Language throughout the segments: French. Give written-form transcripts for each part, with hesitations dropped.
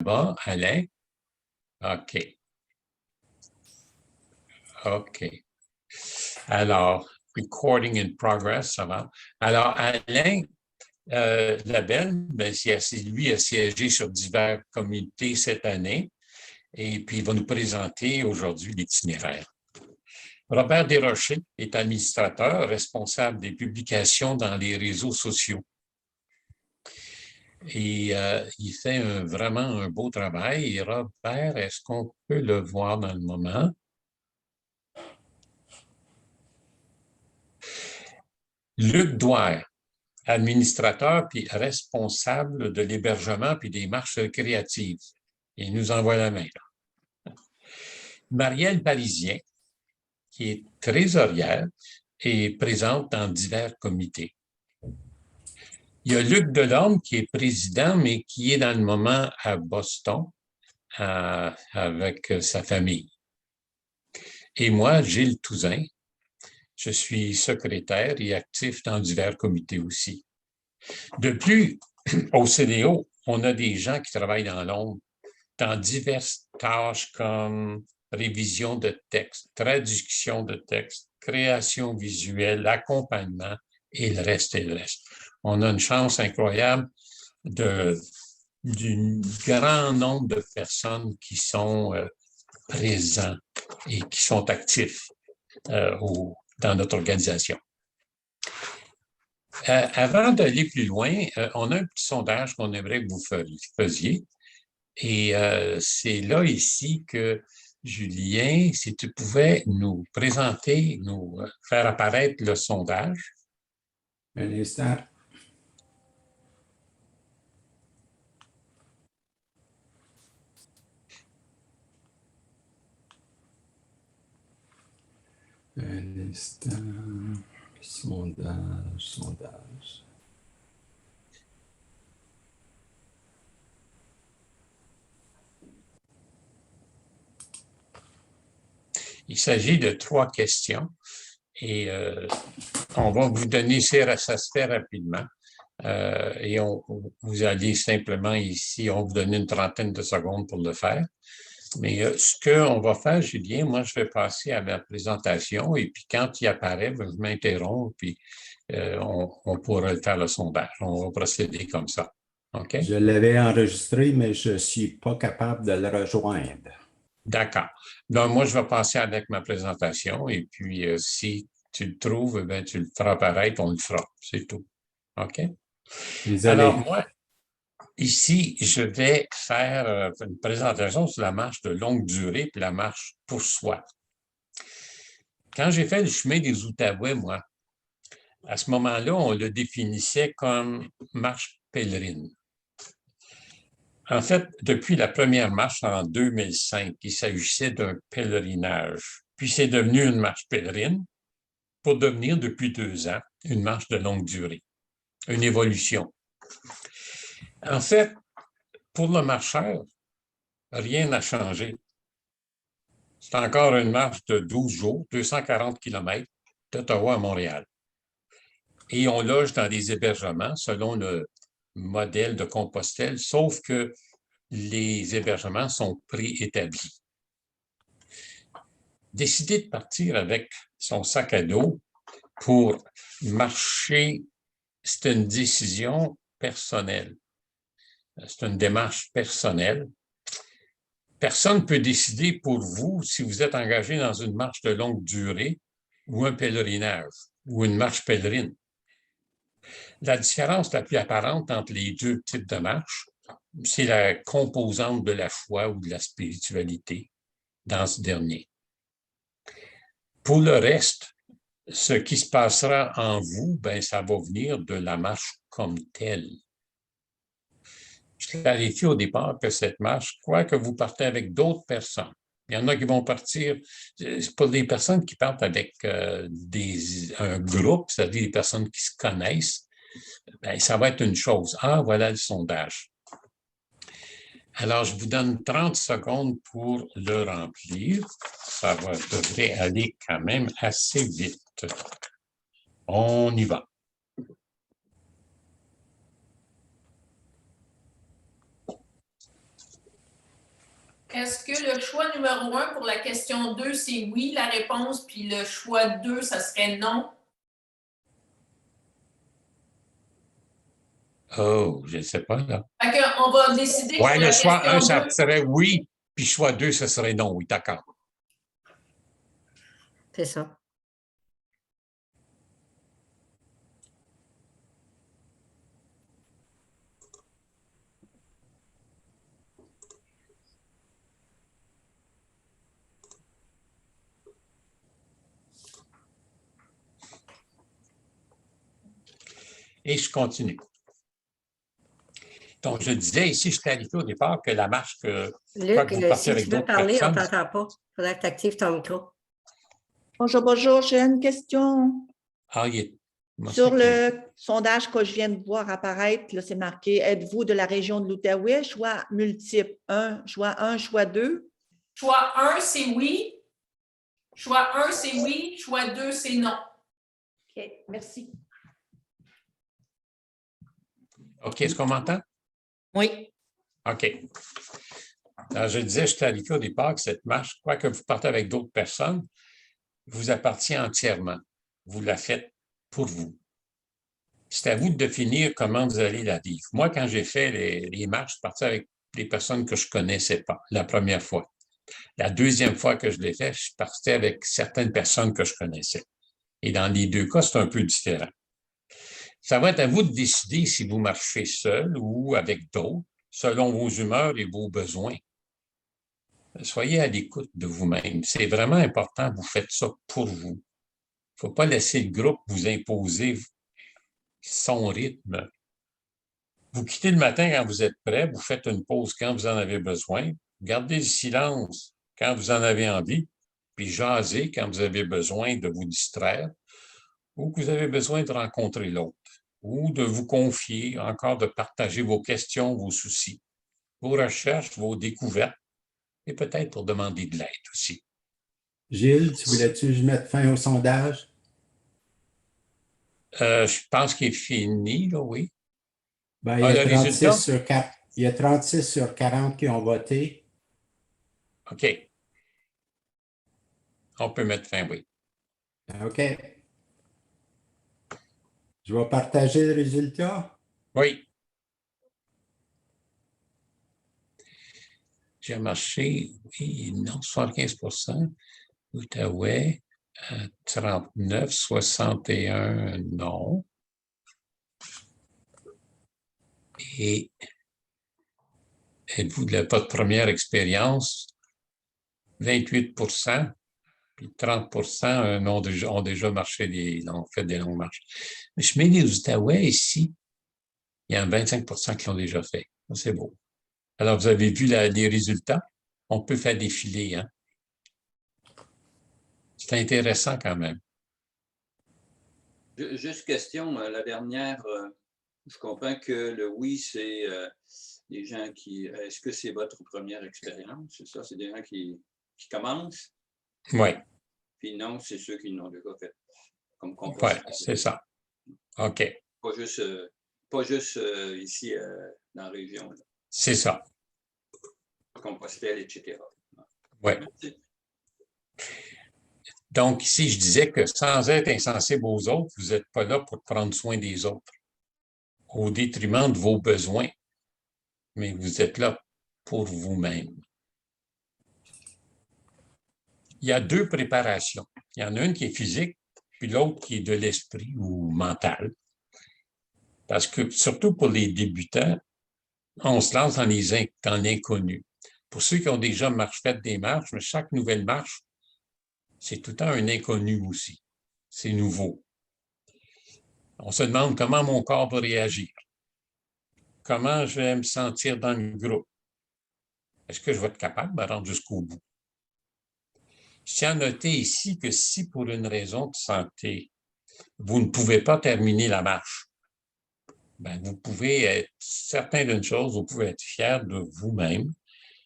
Bon, Alain? OK. OK. Alors, recording in progress, ça va. Alors, Alain Labelle, ben, lui a siégé sur divers comités cette année et puis il va nous présenter aujourd'hui l'itinéraire. Robert Desrochers est administrateur responsable des publications dans les réseaux sociaux. Et il fait vraiment un beau travail. Et Robert, est-ce qu'on peut le voir dans le moment? Luc Douer, administrateur puis responsable de l'hébergement puis des marches créatives. Il nous envoie la main. Là. Marielle Parisien, qui est trésorière et présente dans divers comités. Il y a Luc Delorme qui est président, mais qui est dans le moment à Boston avec sa famille. Et moi, Gilles Touzin, je suis secrétaire et actif dans divers comités aussi. De plus, au CDO, on a des gens qui travaillent dans l'ombre, dans diverses tâches comme révision de texte, traduction de texte, création visuelle, accompagnement et le reste. On a une chance incroyable d'un grand nombre de personnes qui sont présents et qui sont actifs dans notre organisation. Avant d'aller plus loin, on a un petit sondage qu'on aimerait que vous faisiez. Et c'est là ici que, Julien, si tu pouvais nous présenter, nous faire apparaître le sondage. Un instant. Un instant. Sondage. Il s'agit de 3 questions et on va vous donner ça se fait rapidement. Et vous allez simplement ici, on vous donne une trentaine de secondes pour le faire. Mais ce qu'on va faire, Julien, moi, je vais passer à ma présentation et puis quand il apparaît, je m'interromps puis on pourra faire le sondage. On va procéder comme ça. OK? Je l'avais enregistré, mais je ne suis pas capable de le rejoindre. D'accord. Donc, moi, je vais passer avec ma présentation et puis si tu le trouves, ben, tu le feras apparaître, on le fera. C'est tout. OK? Désolé. Alors, moi, ici, je vais faire une présentation sur la marche de longue durée puis la marche pour soi. Quand j'ai fait le chemin des Outaouais, moi, à ce moment-là, on le définissait comme marche pèlerine. En fait, depuis la première marche en 2005, il s'agissait d'un pèlerinage. Puis c'est devenu une marche pèlerine pour devenir, depuis 2 ans, une marche de longue durée, une évolution. En fait, pour le marcheur, rien n'a changé. C'est encore une marche de 12 jours, 240 km d'Ottawa à Montréal. Et on loge dans des hébergements selon le modèle de Compostelle, sauf que les hébergements sont préétablis. Décider de partir avec son sac à dos pour marcher, c'est une décision personnelle. C'est une démarche personnelle. Personne ne peut décider pour vous si vous êtes engagé dans une marche de longue durée ou un pèlerinage ou une marche pèlerine. La différence la plus apparente entre les 2 types de marches, c'est la composante de la foi ou de la spiritualité dans ce dernier. Pour le reste, ce qui se passera en vous, ben, ça va venir de la marche comme telle. Je clarifie au départ que cette marche, quoique vous partez avec d'autres personnes, il y en a qui vont partir, c'est pour des personnes qui partent avec un groupe, c'est-à-dire des personnes qui se connaissent, ben, ça va être une chose. Ah, voilà le sondage. Alors, je vous donne 30 secondes pour le remplir. Ça devrait aller quand même assez vite. On y va. Est-ce que le choix numéro 1 pour la question 2, c'est oui, la réponse, puis le choix 2, ça serait non? Oh, je ne sais pas, là. Fait qu'on va décider Ouais, pour le la choix 1, question ça 2. serait oui, puis choix 2, ça serait non. Oui, d'accord. C'est ça. Et je continue. Donc, je disais ici, je clarifiais au départ que la marche que Luc, vous partez si avec tu veux d'autres parler, on ne personnes. t'entend pas. Il faudrait que tu actives ton micro. Bonjour, bonjour. J'ai une question. Ah, il est. Moi, Sur c'est que- le sondage que je viens de voir apparaître, là, c'est marqué « Êtes-vous de la région de l'Outaouais? » Choix multiple. Choix 1, choix 2. Choix 1, c'est oui. Choix 1, c'est oui. Choix 2, c'est non. OK, merci. OK, est-ce qu'on m'entend? Oui. OK. Alors, je disais, je clarifiais au départ que cette marche, quoique vous partez avec d'autres personnes, vous appartient entièrement. Vous la faites pour vous. C'est à vous de définir comment vous allez la vivre. Moi, quand j'ai fait les marches, je partais avec des personnes que je ne connaissais pas la première fois. La deuxième fois que je l'ai fait, je partais avec certaines personnes que je connaissais. Et dans les deux cas, c'est un peu différent. Ça va être à vous de décider si vous marchez seul ou avec d'autres, selon vos humeurs et vos besoins. Soyez à l'écoute de vous-même. C'est vraiment important, vous faites ça pour vous. Il ne faut pas laisser le groupe vous imposer son rythme. Vous quittez le matin quand vous êtes prêt, vous faites une pause quand vous en avez besoin, gardez le silence quand vous en avez envie, puis jasez quand vous avez besoin de vous distraire ou que vous avez besoin de rencontrer l'autre ou de vous confier, encore de partager vos questions, vos soucis, vos recherches, vos découvertes et peut-être pour demander de l'aide aussi. Gilles, tu voulais-tu que je mette fin au sondage? Je pense qu'il est fini, là, oui. Ben, Le résultat? Il y a 36 sur 40 qui ont voté. OK. On peut mettre fin, oui. OK. Je vais partager le résultat. Oui. J'ai marché, oui, non, 75 Outaouais, 39, 61, non. Et êtes-vous de votre première expérience? 28 puis 30 ont déjà marché, ont fait des longues marches. Mais je mets les Outaouais ici, il y a 25 qui l'ont déjà fait. C'est beau. Alors, vous avez vu les résultats? On peut faire défiler, hein? C'est intéressant quand même. Juste question, la dernière, je comprends que le oui, c'est des gens qui... Est-ce que c'est votre première expérience? C'est ça? C'est des gens qui commencent? Oui. Puis non, c'est ceux qui l'ont déjà fait. Comme Oui, c'est ça. OK. Pas juste ici dans la région. C'est ça. Compostelle, etc. Oui. Donc, ici, je disais que sans être insensible aux autres, vous n'êtes pas là pour prendre soin des autres, au détriment de vos besoins, mais vous êtes là pour vous-même. Il y a deux préparations. Il y en a une qui est physique, puis l'autre qui est de l'esprit ou mental. Parce que, surtout pour les débutants, on se lance dans l'inconnu. Pour ceux qui ont déjà fait des marches, mais chaque nouvelle marche, c'est tout le temps un inconnu aussi. C'est nouveau. On se demande comment mon corps va réagir. Comment je vais me sentir dans le groupe. Est-ce que je vais être capable de me rendre jusqu'au bout? Je tiens à noter ici que si pour une raison de santé, vous ne pouvez pas terminer la marche, ben vous pouvez être certain d'une chose, vous pouvez être fier de vous-même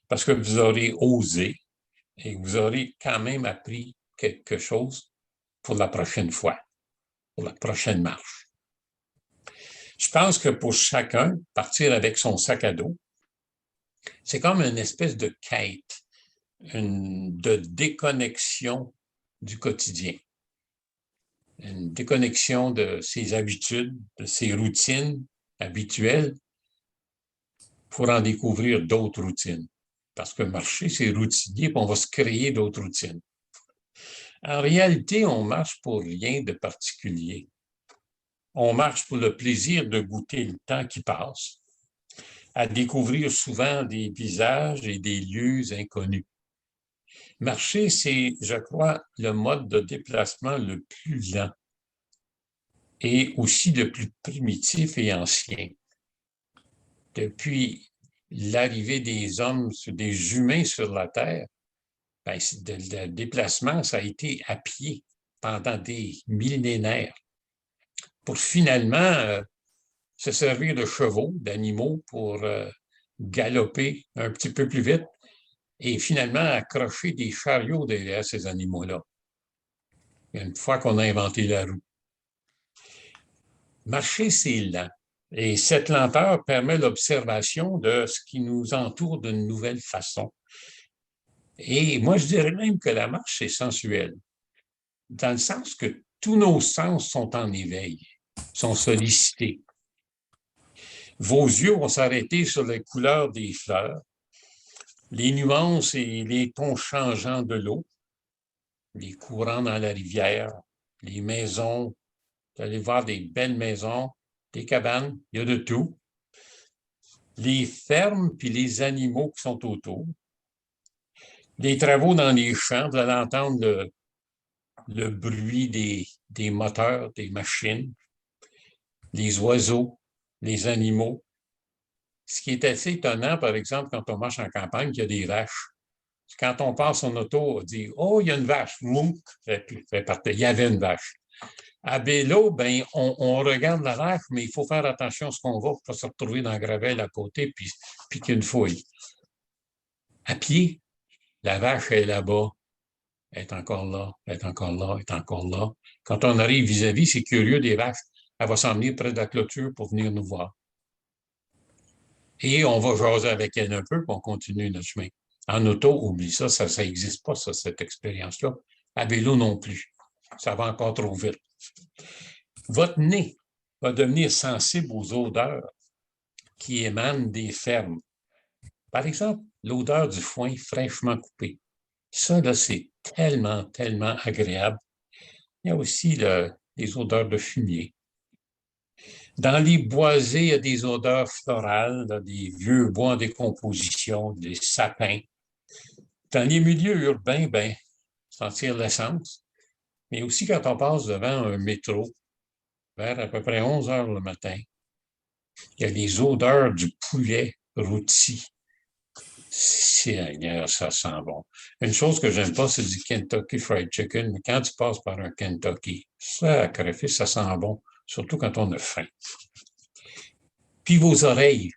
parce que vous aurez osé et vous aurez quand même appris quelque chose pour la prochaine fois, pour la prochaine marche. Je pense que pour chacun, partir avec son sac à dos, C'est comme une espèce de quête, de déconnexion du quotidien, une déconnexion de ses habitudes, de ses routines habituelles pour en découvrir d'autres routines. Parce que marcher, c'est routinier, puis on va se créer d'autres routines. En réalité, on marche pour rien de particulier. On marche pour le plaisir de goûter le temps qui passe, à découvrir souvent des visages et des lieux inconnus. Marcher, c'est, je crois, le mode de déplacement le plus lent et aussi le plus primitif et ancien. Depuis l'arrivée des hommes, des humains sur la Terre, ben, le déplacement, ça a été à pied pendant des millénaires pour finalement se servir de chevaux, d'animaux pour galoper un petit peu plus vite et finalement accrocher des chariots derrière ces animaux-là. Une fois qu'on a inventé la roue. Marcher, c'est lent. Et cette lenteur permet l'observation de ce qui nous entoure d'une nouvelle façon. Et moi, je dirais même que la marche, c'est sensuel, dans le sens que tous nos sens sont en éveil, sont sollicités. Vos yeux vont s'arrêter sur les couleurs des fleurs, les nuances et les tons changeants de l'eau, les courants dans la rivière, les maisons. Vous allez voir des belles maisons, des cabanes, il y a de tout. Les fermes puis les animaux qui sont autour. Les travaux dans les champs, vous allez entendre le bruit des moteurs, des machines, les oiseaux, les animaux. Ce qui est assez étonnant, par exemple, quand on marche en campagne, il y a des vaches. Quand on passe en auto, on dit « Oh, il y a une vache! » Il y avait une vache. À vélo, ben, on regarde la vache, mais il faut faire attention à ce qu'on va pour ne pas se retrouver dans le gravel à côté puis piquer une fouille. À pied, la vache est là-bas, elle est encore là, elle est encore là, elle est encore là. Quand on arrive vis-à-vis, c'est curieux des vaches, elle va s'en venir près de la clôture pour venir nous voir. Et on va jaser avec elle un peu, puis on continue notre chemin. En auto, oublie ça, ça n'existe pas, ça, cette expérience-là. À vélo non plus. Ça va encore trop vite. Votre nez va devenir sensible aux odeurs qui émanent des fermes. Par exemple, l'odeur du foin fraîchement coupé. Ça, là, c'est tellement, tellement agréable. Il y a aussi les odeurs de fumier. Dans les boisés, il y a des odeurs florales, là, des vieux bois en décomposition, des sapins. Dans les milieux urbains, ben, sentir l'essence. Mais aussi quand on passe devant un métro, vers à peu près 11 heures le matin, il y a les odeurs du poulet rôti. Seigneur, ça sent bon. Une chose que j'aime pas, c'est du Kentucky Fried Chicken, mais quand tu passes par un Kentucky, ça sent bon, surtout quand on a faim. Puis vos oreilles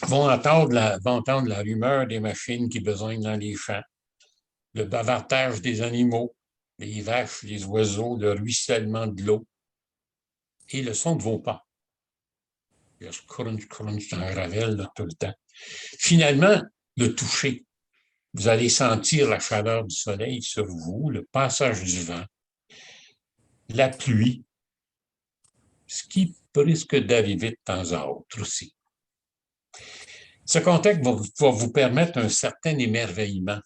vont entendre la rumeur des machines qui besognent dans les champs, le bavardage des animaux, les vaches, les oiseaux, le ruissellement de l'eau et le son de vos pas. Il y a ce crunch dans le gravel là, tout le temps. Finalement, le toucher. Vous allez sentir la chaleur du soleil sur vous, le passage du vent, la pluie, ce qui risque d'arriver de temps à autre aussi. Ce contexte va vous permettre un certain émerveillement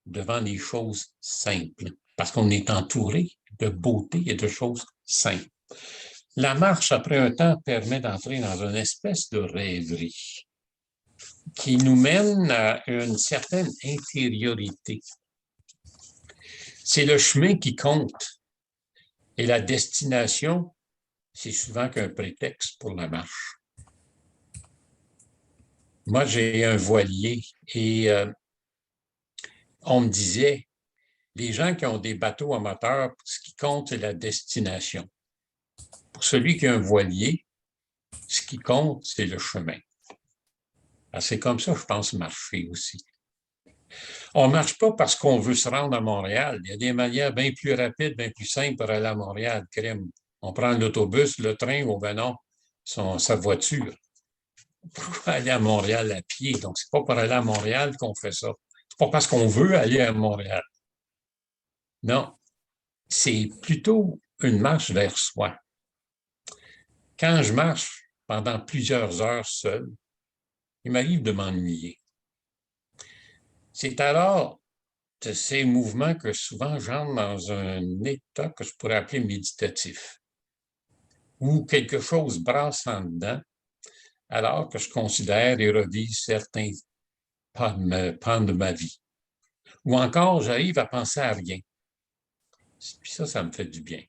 devant les choses simples, parce qu'on est entouré de beauté et de choses simples. La marche, après un temps, permet d'entrer dans une espèce de rêverie qui nous mène à une certaine intériorité. C'est le chemin qui compte et la destination, c'est souvent qu'un prétexte pour la marche. Moi, j'ai un voilier et on me disait, les gens qui ont des bateaux à moteur, ce qui compte, c'est la destination. Pour celui qui a un voilier, ce qui compte, c'est le chemin. Alors, c'est comme ça, je pense, marcher aussi. On ne marche pas parce qu'on veut se rendre à Montréal. Il y a des manières bien plus rapides, bien plus simples pour aller à Montréal. On prend l'autobus, le train ou ben non, sa voiture. pour aller à Montréal à pied. Donc, c'est pas pour aller à Montréal qu'on fait ça. C'est pas parce qu'on veut aller à Montréal. Non, c'est plutôt une marche vers soi. Quand je marche pendant plusieurs heures seul, il m'arrive de m'ennuyer. C'est alors de ces mouvements que souvent j'entre dans un état que je pourrais appeler méditatif, où quelque chose brasse en dedans, alors que je considère et revise certains pans de ma vie. Ou encore, j'arrive à penser à rien. Puis ça me fait du bien.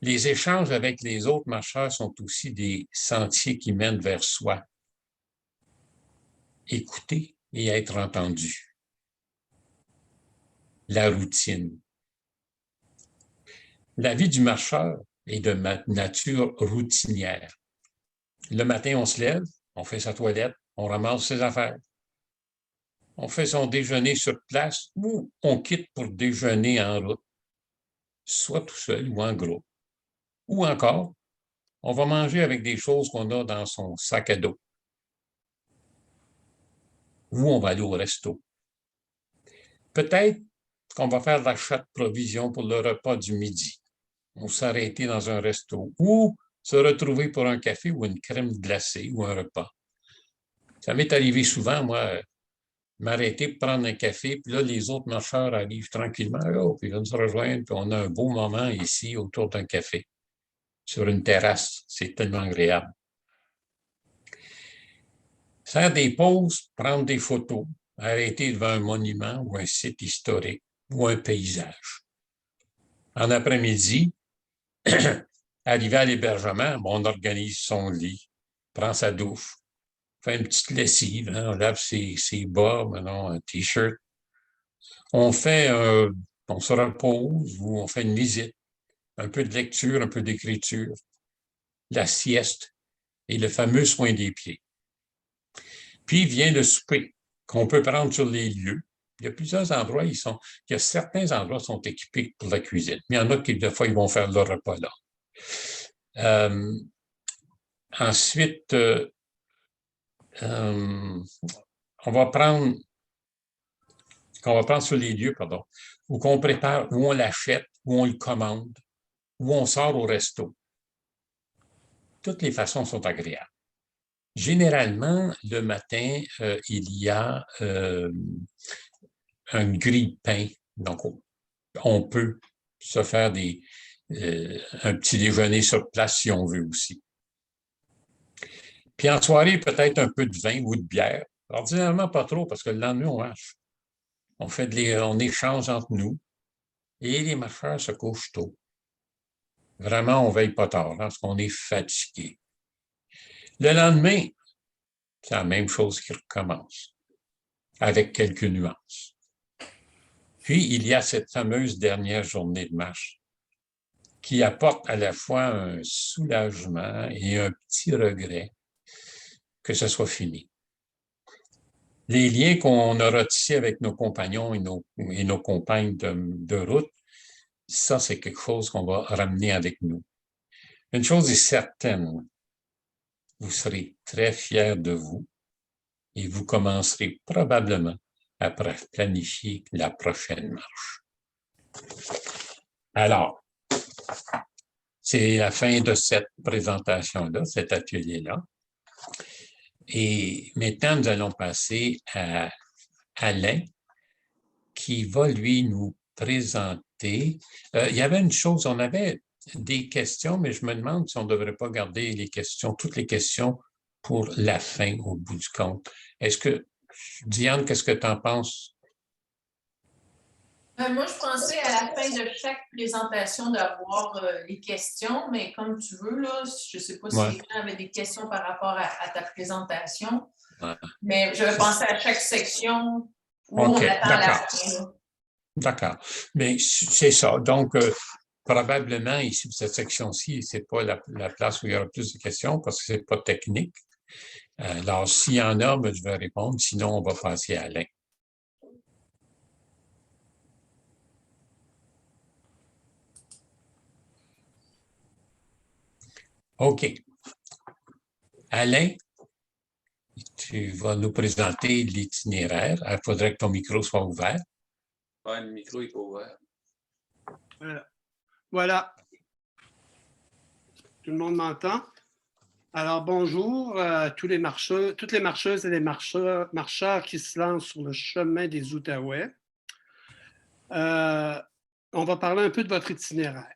Les échanges avec les autres marcheurs sont aussi des sentiers qui mènent vers soi. Écouter et être entendu. La routine. La vie du marcheur est de nature routinière. Le matin, on se lève, on fait sa toilette, on ramasse ses affaires. On fait son déjeuner sur place ou on quitte pour déjeuner en route, soit tout seul ou en groupe. Ou encore, on va manger avec des choses qu'on a dans son sac à dos. Ou on va aller au resto. Peut-être qu'on va faire l'achat de provisions pour le repas du midi. On s'arrêter dans un resto ou se retrouver pour un café ou une crème glacée ou un repas. Ça m'est arrivé souvent, moi, m'arrêter pour prendre un café, puis là, les autres marcheurs arrivent tranquillement, puis ils viennent se rejoindre, puis on a un beau moment ici autour d'un café, sur une terrasse. C'est tellement agréable. Faire des pauses, prendre des photos, arrêter devant un monument ou un site historique ou un paysage. En après-midi, arrivé à l'hébergement, on organise son lit, prend sa douche, fait une petite lessive, hein, on lave ses bas, maintenant un T-shirt. On se repose ou on fait une visite, un peu de lecture, un peu d'écriture, la sieste et le fameux soin des pieds. Puis vient le souper qu'on peut prendre sur les lieux. Il y a plusieurs endroits, certains endroits sont équipés pour la cuisine. Mais il y en a qui, des fois, ils vont faire leur repas là. Ensuite, qu'on va prendre sur les lieux, ou qu'on prépare, ou on l'achète, ou on le commande, ou on sort au resto. Toutes les façons sont agréables. Généralement, le matin, il y a un grille-pain. Donc, on peut se faire un petit déjeuner sur place si on veut aussi. Puis en soirée, peut-être un peu de vin ou de bière. Ordinairement, pas trop, parce que le lendemain, on marche. On échange entre nous et les marcheurs se couchent tôt. Vraiment, on ne veille pas tard, parce qu'on est fatigué. Le lendemain, c'est la même chose qui recommence, avec quelques nuances. Puis, il y a cette fameuse dernière journée de marche qui apporte à la fois un soulagement et un petit regret que ce soit fini. Les liens qu'on aura tissés avec nos compagnons et nos compagnes de route, ça, c'est quelque chose qu'on va ramener avec nous. Une chose est certaine, vous serez très fiers de vous et vous commencerez probablement à planifier la prochaine marche. Alors, c'est la fin de cette présentation-là, cet atelier-là. Et maintenant, nous allons passer à Alain, qui va, lui, nous présenter. Il y avait une chose, on avait des questions, mais je me demande si on ne devrait pas garder toutes les questions pour la fin, au bout du compte. Diane, qu'est-ce que tu en penses? Moi, je pensais à la fin de chaque présentation d'avoir les questions, mais comme tu veux, là, je ne sais pas si les gens avaient des questions par rapport à ta présentation, mais je vais penser à chaque section où on attend la fin. D'accord. Mais c'est ça. Donc, probablement, ici, cette section-ci, ce n'est pas la place où il y aura plus de questions parce que ce n'est pas technique. Alors, s'il y en a, je vais répondre. Sinon, on va passer à Alain. OK. Alain, Tu vas nous présenter l'itinéraire. Il faudrait que ton micro soit ouvert. Ouais, le micro n'est pas ouvert. Voilà. Tout le monde m'entend? Alors, bonjour à tous les marcheurs, toutes les marcheuses et les marcheurs qui se lancent sur le chemin des Outaouais. On va parler un peu de votre itinéraire.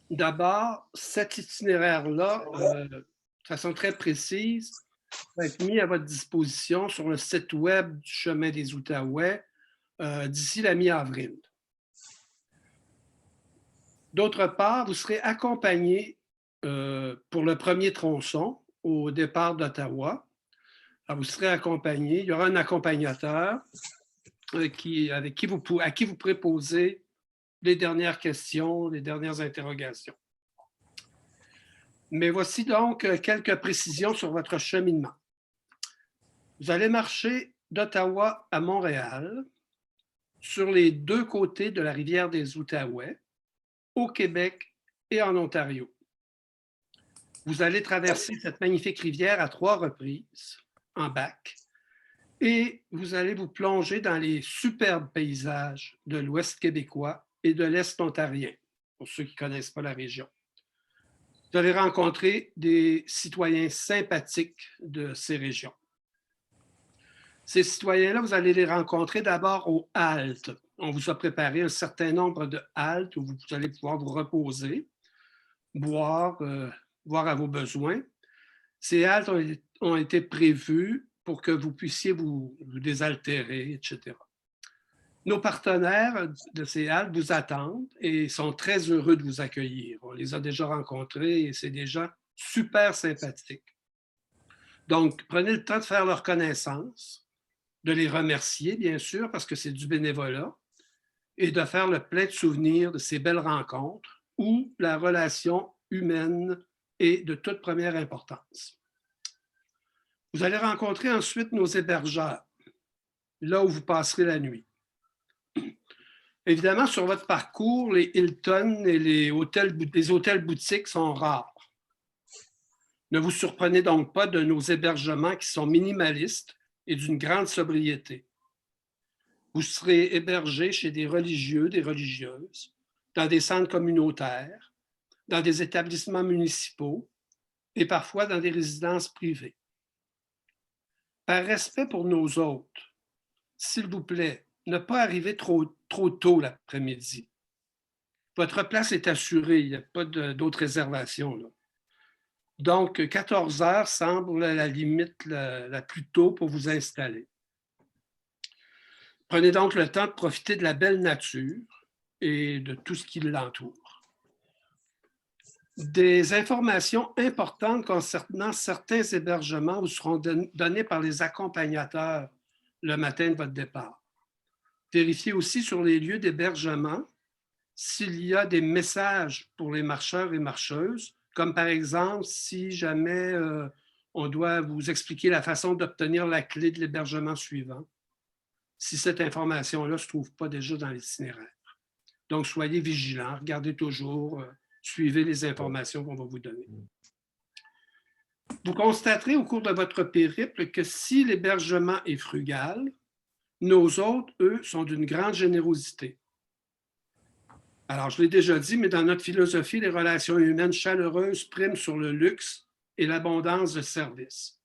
D'abord, cet itinéraire-là, de façon très précise, va être mis à votre disposition sur le site web du chemin des Outaouais d'ici la mi-avril. D'autre part, vous serez accompagné pour le premier tronçon au départ d'Ottawa. Vous serez accompagné, il y aura un accompagnateur à qui vous pourrez poser les dernières questions, les dernières interrogations. Mais voici donc quelques précisions sur votre cheminement. Vous allez marcher d'Ottawa à Montréal, sur les deux côtés de la rivière des Outaouais, au Québec et en Ontario. Vous allez traverser cette magnifique rivière à 3 reprises, en bac, et vous allez vous plonger dans les superbes paysages de l'Ouest québécois et de l'Est ontarien, pour ceux qui ne connaissent pas la région. Vous allez rencontrer des citoyens sympathiques de ces régions. Ces citoyens-là, vous allez les rencontrer d'abord aux haltes. On vous a préparé un certain nombre de haltes où vous allez pouvoir vous reposer, boire, voir à vos besoins. Ces haltes ont été prévues pour que vous puissiez vous désaltérer, etc. Nos partenaires de ces haltes vous attendent et sont très heureux de vous accueillir. On les a déjà rencontrés et c'est des gens super sympathiques. Donc, prenez le temps de faire leur connaissance, de les remercier, bien sûr, parce que c'est du bénévolat, et de faire le plein de souvenirs de ces belles rencontres où la relation humaine est de toute première importance. Vous allez rencontrer ensuite nos hébergeurs, là où vous passerez la nuit. Évidemment, sur votre parcours, les Hilton et les hôtels-boutiques sont rares. Ne vous surprenez donc pas de nos hébergements qui sont minimalistes et d'une grande sobriété. Vous serez hébergé chez des religieux, des religieuses, dans des centres communautaires, dans des établissements municipaux et parfois dans des résidences privées. Par respect pour nos hôtes, s'il vous plaît, ne pas arriver trop tôt l'après-midi. Votre place est assurée, il n'y a pas d'autres réservations, là. Donc, 14 heures semble la limite la plus tôt pour vous installer. Prenez donc le temps de profiter de la belle nature et de tout ce qui l'entoure. Des informations importantes concernant certains hébergements vous seront données par les accompagnateurs le matin de votre départ. Vérifiez aussi sur les lieux d'hébergement s'il y a des messages pour les marcheurs et marcheuses, comme par exemple si jamais on doit vous expliquer la façon d'obtenir la clé de l'hébergement suivant, si cette information-là ne se trouve pas déjà dans l'itinéraire. Donc, soyez vigilants, regardez toujours, suivez les informations qu'on va vous donner. Vous constaterez au cours de votre périple que si l'hébergement est frugal, nos hôtes, eux, sont d'une grande générosité. Alors, je l'ai déjà dit, mais dans notre philosophie, les relations humaines chaleureuses priment sur le luxe et l'abondance de services.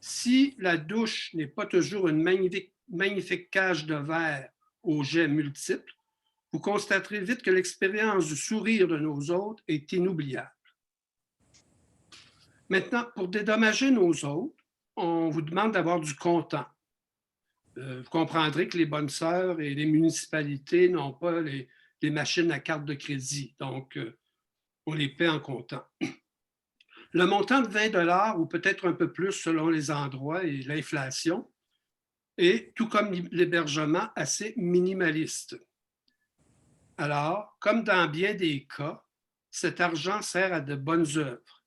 Si la douche n'est pas toujours une magnifique cage de verre aux jets multiples, vous constaterez vite que l'expérience du sourire de nos hôtes est inoubliable. Maintenant, pour dédommager nos hôtes, on vous demande d'avoir du comptant. Vous comprendrez que les bonnes sœurs et les municipalités n'ont pas les machines à carte de crédit, donc on les paie en comptant. Le montant de 20 $ ou peut-être un peu plus selon les endroits et l'inflation est, tout comme l'hébergement, assez minimaliste. Alors, comme dans bien des cas, cet argent sert à de bonnes œuvres.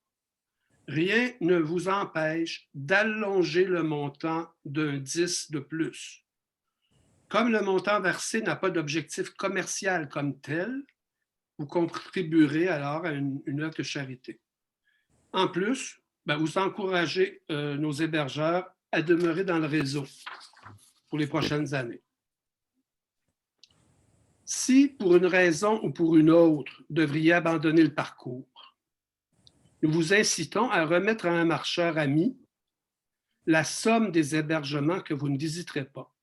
Rien ne vous empêche d'allonger le montant d'un 10 de plus. Comme le montant versé n'a pas d'objectif commercial comme tel, vous contribuerez alors à une œuvre de charité. En plus, vous encouragez nos hébergeurs à demeurer dans le réseau pour les prochaines années. Si, pour une raison ou pour une autre, vous devriez abandonner le parcours, nous vous incitons à remettre à un marcheur ami la somme des hébergements que vous ne visiterez pas.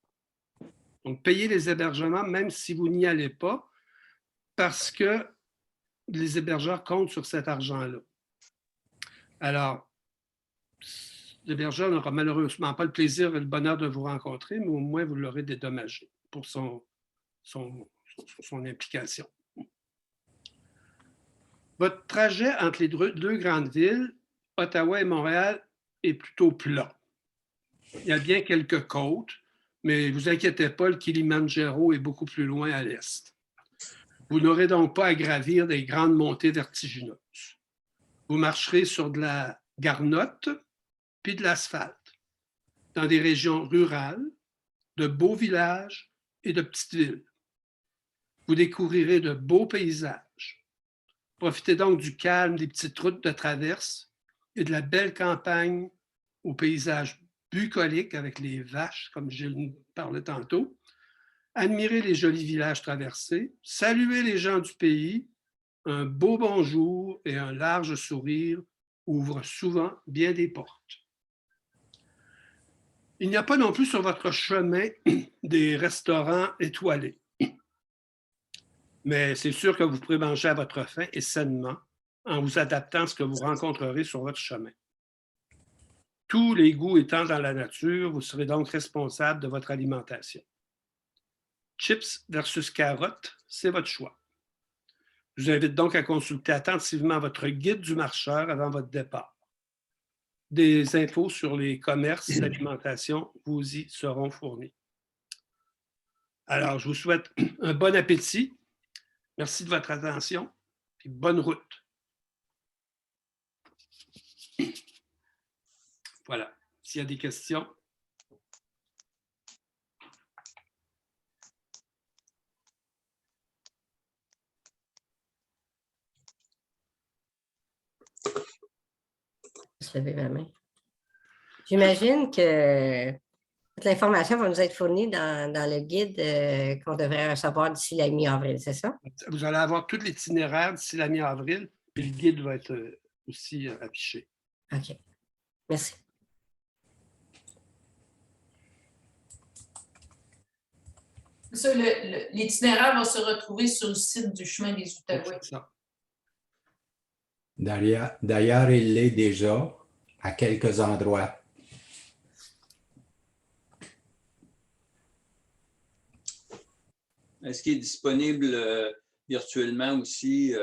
Donc, payez les hébergements même si vous n'y allez pas, parce que les hébergeurs comptent sur cet argent-là. Alors, l'hébergeur n'aura malheureusement pas le plaisir et le bonheur de vous rencontrer, mais au moins vous l'aurez dédommagé pour son implication. Votre trajet entre les deux grandes villes, Ottawa et Montréal, est plutôt plat. Il y a bien quelques côtes, mais ne vous inquiétez pas, le Kilimandjaro est beaucoup plus loin à l'est. Vous n'aurez donc pas à gravir des grandes montées vertigineuses. Vous marcherez sur de la garnotte puis de l'asphalte, dans des régions rurales, de beaux villages et de petites villes. Vous découvrirez de beaux paysages. Profitez donc du calme des petites routes de traverse et de la belle campagne aux paysages bucoliques avec les vaches, comme Gilles parlait tantôt. Admirez les jolis villages traversés, saluez les gens du pays. Un beau bonjour et un large sourire ouvrent souvent bien des portes. Il n'y a pas non plus sur votre chemin des restaurants étoilés. Mais c'est sûr que vous pourrez manger à votre faim et sainement en vous adaptant à ce que vous rencontrerez sur votre chemin. Tous les goûts étant dans la nature, vous serez donc responsable de votre alimentation. Chips versus carottes, c'est votre choix. Je vous invite donc à consulter attentivement votre guide du marcheur avant votre départ. Des infos sur les commerces d'alimentation vous y seront fournis. Alors, je vous souhaite un bon appétit. Merci de votre attention et bonne route. Voilà. S'il y a des questions. Je lever ma main. J'imagine que toute l'information va nous être fournie dans le guide qu'on devrait recevoir d'ici la mi-avril, c'est ça? Vous allez avoir tout l'itinéraire d'ici la mi-avril, et le guide va être aussi affiché. OK. Merci. L'itinéraire va se retrouver sur le site du chemin des Outaouais. D'ailleurs, il l'est déjà à quelques endroits. Est-ce qu'il est disponible virtuellement aussi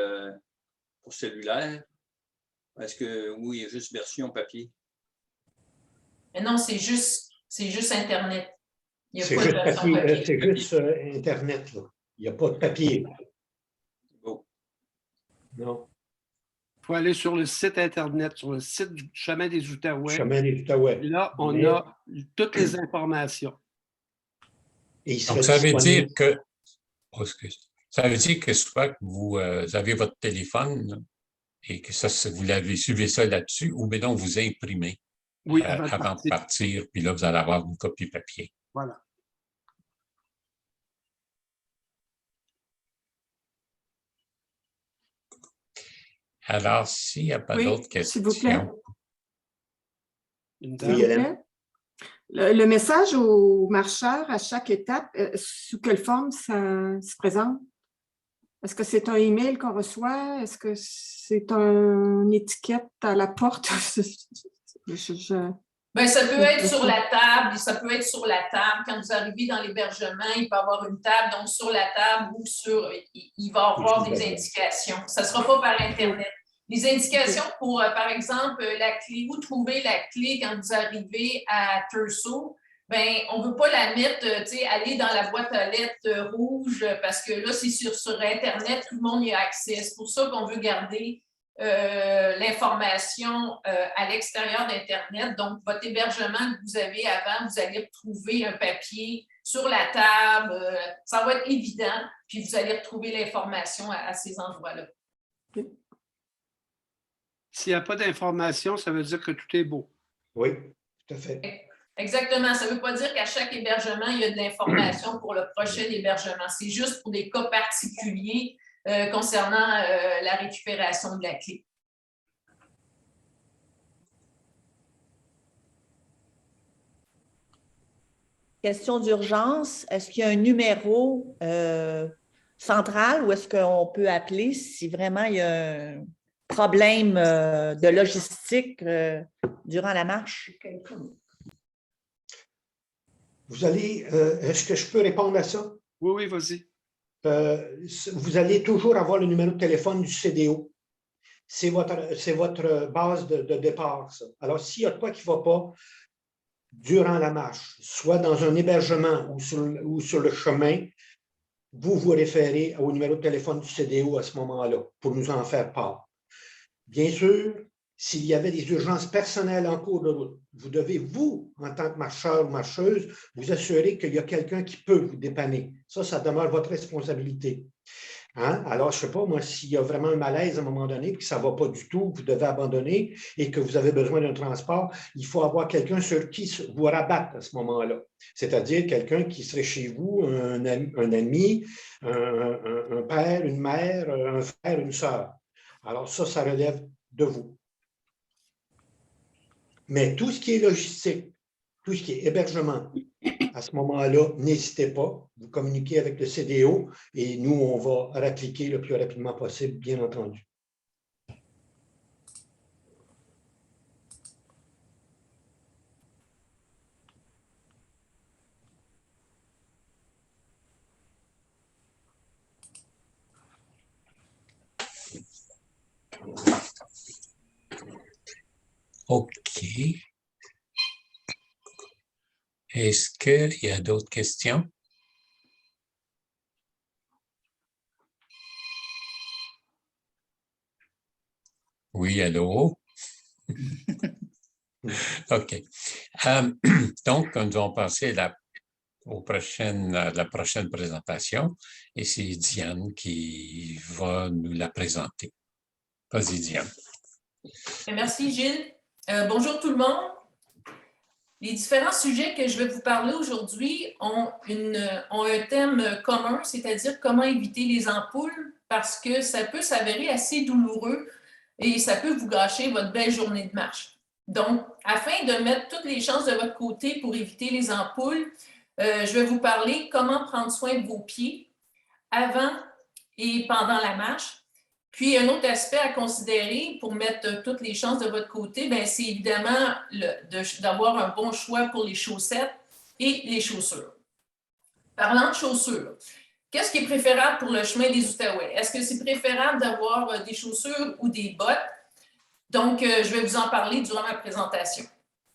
pour cellulaire? Est-ce que oui, il y a juste version papier? Mais non, c'est juste Internet. C'est juste papier. C'est juste Internet. Là. Il n'y a pas de papier. Oh. Non. Il faut aller sur le site Internet, sur le site du Chemin des Outaouais. Chemin des Outaouais. Là, on a toutes les informations. Et donc, ça veut dire que... Oh, ça veut dire que soit que vous avez votre téléphone là, et que ça, vous suivez ça là-dessus, ou bien donc vous imprimez avant de partir, puis là, vous allez avoir une copie papier. Voilà. Alors, s'il n'y a pas d'autres questions... S'il vous plaît. Oui, Hélène. Le message aux marcheurs à chaque étape, sous quelle forme ça se présente? Est-ce que c'est un email qu'on reçoit? Est-ce que c'est une étiquette à la porte? Bien, ça peut être sur la table, ça peut être sur la table. Quand vous arrivez dans l'hébergement, il peut y avoir une table, donc sur la table ou il va y avoir des indications. Ça ne sera pas par Internet. Les indications pour, par exemple, la clé, où trouver la clé quand vous arrivez à Thurso, bien, on ne veut pas la mettre, aller dans la boîte aux lettres rouge parce que là, c'est sur Internet, tout le monde y a accès. C'est pour ça qu'on veut garder l'information à l'extérieur d'Internet. Donc, votre hébergement que vous avez avant, vous allez retrouver un papier sur la table. Ça va être évident, puis vous allez retrouver l'information à ces endroits-là. S'il n'y a pas d'information, ça veut dire que tout est beau. Oui, tout à fait. Exactement. Ça ne veut pas dire qu'à chaque hébergement, il y a de l'information pour le prochain hébergement. C'est juste pour des cas particuliers concernant la récupération de la clé. Question d'urgence, est-ce qu'il y a un numéro central ou est-ce qu'on peut appeler si vraiment il y a un problème de logistique durant la marche? Vous allez, est-ce que je peux répondre à ça? Oui, oui, vas-y. Vous allez toujours avoir le numéro de téléphone du CDO. C'est votre base de départ, ça. Alors, s'il y a de quoi qui ne va pas durant la marche, soit dans un hébergement ou sur le chemin, vous vous référez au numéro de téléphone du CDO à ce moment-là pour nous en faire part. Bien sûr, s'il y avait des urgences personnelles en cours de route, vous devez, vous, en tant que marcheur ou marcheuse, vous assurer qu'il y a quelqu'un qui peut vous dépanner. Ça demeure votre responsabilité. Hein? Alors, je ne sais pas, moi, s'il y a vraiment un malaise à un moment donné, que ça ne va pas du tout, que vous devez abandonner et que vous avez besoin d'un transport, il faut avoir quelqu'un sur qui vous rabattre à ce moment-là. C'est-à-dire quelqu'un qui serait chez vous, un ami, un père, une mère, un frère, une sœur. Alors, ça relève de vous. Mais tout ce qui est logistique, tout ce qui est hébergement, à ce moment-là, n'hésitez pas, vous communiquez avec le CDO et nous, on va rappliquer le plus rapidement possible, bien entendu. OK. Est-ce qu'il y a d'autres questions? Oui, allô? OK. Donc, nous allons passer à la prochaine présentation et c'est Diane qui va nous la présenter. Vas-y, Diane. Merci, Gilles. Bonjour tout le monde. Les différents sujets que je vais vous parler aujourd'hui ont un thème commun, c'est-à-dire comment éviter les ampoules, parce que ça peut s'avérer assez douloureux et ça peut vous gâcher votre belle journée de marche. Donc, afin de mettre toutes les chances de votre côté pour éviter les ampoules, je vais vous parler comment prendre soin de vos pieds avant et pendant la marche. Puis, un autre aspect à considérer pour mettre toutes les chances de votre côté, c'est évidemment d'avoir un bon choix pour les chaussettes et les chaussures. Parlant de chaussures, qu'est-ce qui est préférable pour le chemin des Outaouais? Est-ce que c'est préférable d'avoir des chaussures ou des bottes? Donc, je vais vous en parler durant ma présentation.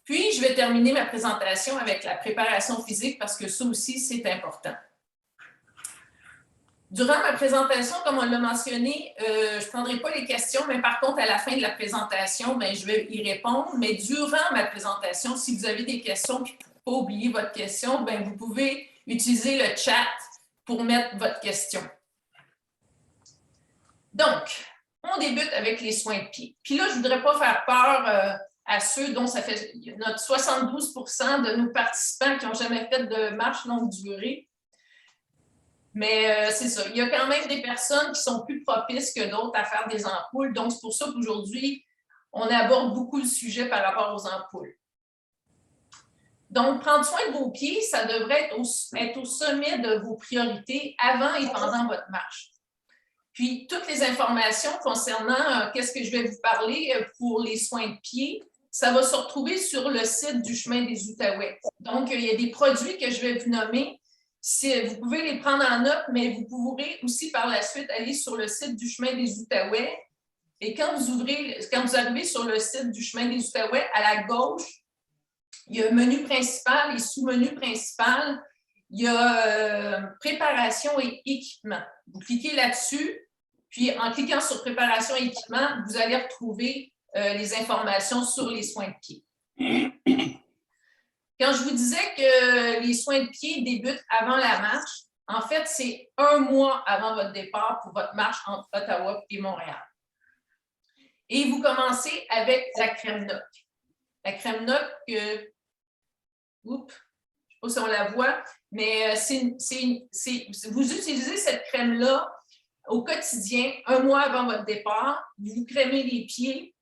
Puis, je vais terminer ma présentation avec la préparation physique parce que ça aussi, c'est important. Durant ma présentation, comme on l'a mentionné, je ne prendrai pas les questions, mais par contre, à la fin de la présentation, je vais y répondre. Mais durant ma présentation, si vous avez des questions, puis pour ne pas oublier votre question, vous pouvez utiliser le chat pour mettre votre question. Donc, on débute avec les soins de pied. Puis là, je ne voudrais pas faire peur à ceux dont ça fait notre 72 % de nos participants qui n'ont jamais fait de marche longue durée. Mais c'est ça, il y a quand même des personnes qui sont plus propices que d'autres à faire des ampoules. Donc, c'est pour ça qu'aujourd'hui, on aborde beaucoup le sujet par rapport aux ampoules. Donc, prendre soin de vos pieds, ça devrait être au sommet de vos priorités avant et pendant votre marche. Puis, toutes les informations concernant qu'est-ce que je vais vous parler pour les soins de pied, ça va se retrouver sur le site du Chemin des Outaouais. Donc, il y a des produits que je vais vous nommer. Vous pouvez les prendre en note, mais vous pourrez aussi par la suite aller sur le site du Chemin des Outaouais. Et quand vous arrivez sur le site du Chemin des Outaouais, à la gauche, il y a un menu principal et sous-menu principal, il y a préparation et équipement. Vous cliquez là-dessus, puis en cliquant sur préparation et équipement, vous allez retrouver les informations sur les soins de pied. Quand je vous disais que les soins de pied débutent avant la marche, en fait, c'est 1 mois avant votre départ pour votre marche entre Ottawa et Montréal. Et vous commencez avec la crème NOC. La crème NOC, oups, je ne sais pas si on la voit, mais vous utilisez cette crème-là au quotidien, un mois avant votre départ. Vous vous crémez les pieds,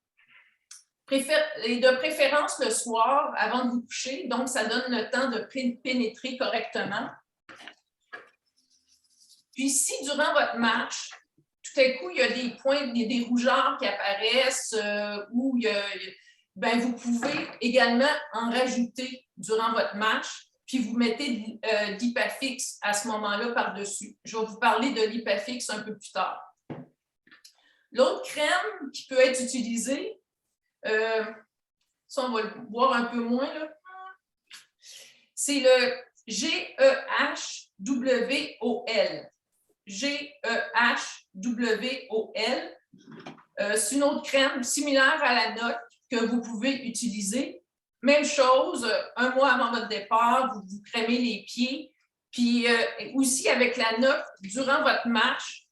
et de préférence le soir avant de vous coucher. Donc, ça donne le temps de pénétrer correctement. Puis, si durant votre marche, tout à coup, il y a des points, des rougeurs qui apparaissent ou ben, vous pouvez également en rajouter durant votre marche, puis vous mettez de l'Hypafix à ce moment-là par-dessus. Je vais vous parler de l'Hypafix un peu plus tard. L'autre crème qui peut être utilisée, ça, on va le voir un peu moins, c'est le GEHWOL. GEHWOL. C'est une autre crème similaire à la NOC que vous pouvez utiliser. Même chose, un mois avant votre départ, vous vous crémez les pieds. Puis aussi avec la NOC, durant votre marche,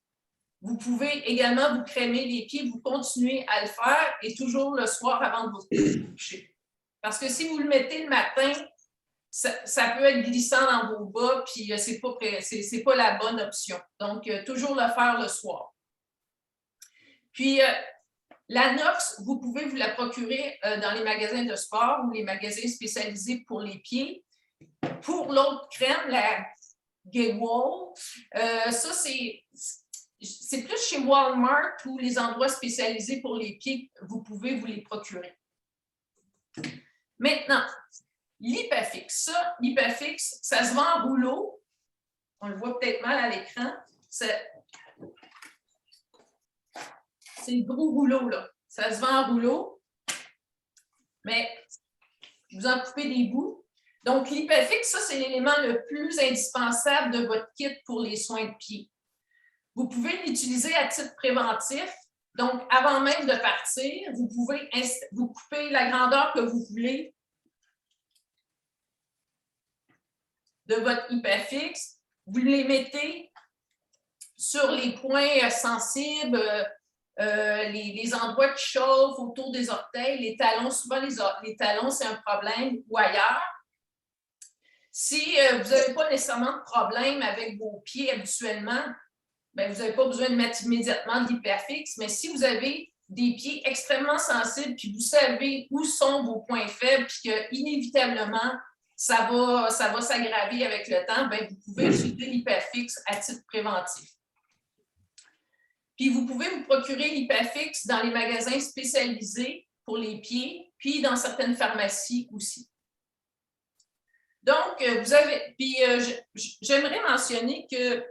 vous pouvez également vous crémer les pieds, vous continuez à le faire et toujours le soir avant de vous coucher. Parce que si vous le mettez le matin, ça peut être glissant dans vos bas, puis c'est pas la bonne option. Donc, toujours le faire le soir. Puis, la Nox, vous pouvez vous la procurer dans les magasins de sport ou les magasins spécialisés pour les pieds. Pour l'autre crème, la GEHWOL, ça, c'est plus chez Walmart ou les endroits spécialisés pour les pieds, vous pouvez vous les procurer. Maintenant, l'Hypafix. L'Hypafix, ça se vend en rouleau. On le voit peut-être mal à l'écran. C'est le gros rouleau, là. Ça se vend en rouleau. Mais vous en coupez des bouts. Donc, l'Hypafix, ça, c'est l'élément le plus indispensable de votre kit pour les soins de pied. Vous pouvez l'utiliser à titre préventif. Donc, avant même de partir, vous pouvez vous couper la grandeur que vous voulez de votre Hypafix. Vous les mettez sur les points sensibles, les endroits qui chauffent autour des orteils, les talons. Souvent, les talons, c'est un problème ou ailleurs. Si vous n'avez pas nécessairement de problème avec vos pieds habituellement, bien, vous n'avez pas besoin de mettre immédiatement de l'Hypafix, mais si vous avez des pieds extrêmement sensibles, puis vous savez où sont vos points faibles, puis que inévitablement, ça va s'aggraver avec le temps, bien, vous pouvez utiliser l'Hypafix à titre préventif. Puis vous pouvez vous procurer l'Hypafix dans les magasins spécialisés pour les pieds, puis dans certaines pharmacies aussi. Donc, j'aimerais mentionner que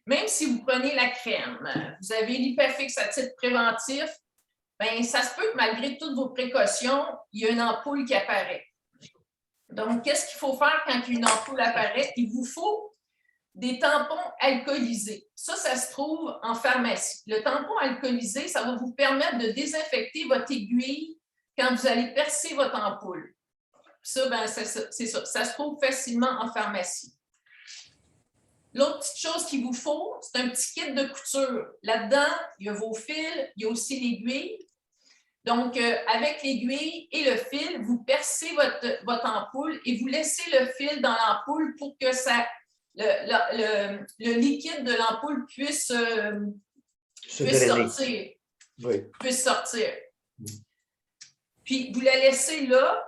même si vous prenez la crème, vous avez l'Hypafix à titre préventif, bien, ça se peut que malgré toutes vos précautions, il y a une ampoule qui apparaît. Donc, qu'est-ce qu'il faut faire quand une ampoule apparaît? Il vous faut des tampons alcoolisés. Ça se trouve en pharmacie. Le tampon alcoolisé, ça va vous permettre de désinfecter votre aiguille quand vous allez percer votre ampoule. Ça, ben, c'est ça. Ça se trouve facilement en pharmacie. L'autre petite chose qu'il vous faut, c'est un petit kit de couture. Là-dedans, il y a vos fils, il y a aussi l'aiguille. Donc, avec l'aiguille et le fil, vous percez votre ampoule et vous laissez le fil dans l'ampoule pour que le liquide de l'ampoule puisse sortir. Oui. Puisse sortir. Puis, vous la laissez là.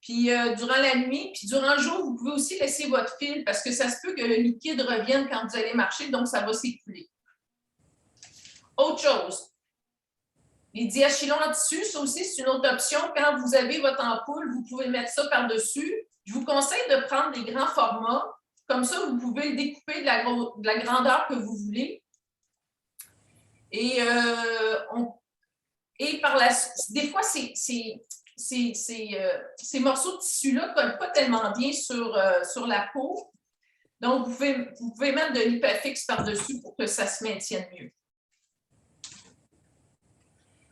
Puis, durant la nuit, puis durant le jour, vous pouvez aussi laisser votre fil parce que ça se peut que le liquide revienne quand vous allez marcher, donc ça va s'écouler. Autre chose, les diachylons en tissu, ça aussi, c'est une autre option. Quand vous avez votre ampoule, vous pouvez mettre ça par-dessus. Je vous conseille de prendre des grands formats. Comme ça, vous pouvez le découper de la grandeur que vous voulez. Et des fois, ces morceaux de tissu-là ne collent pas tellement bien sur la peau. Donc, vous pouvez mettre de l'Hypafix par-dessus pour que ça se maintienne mieux.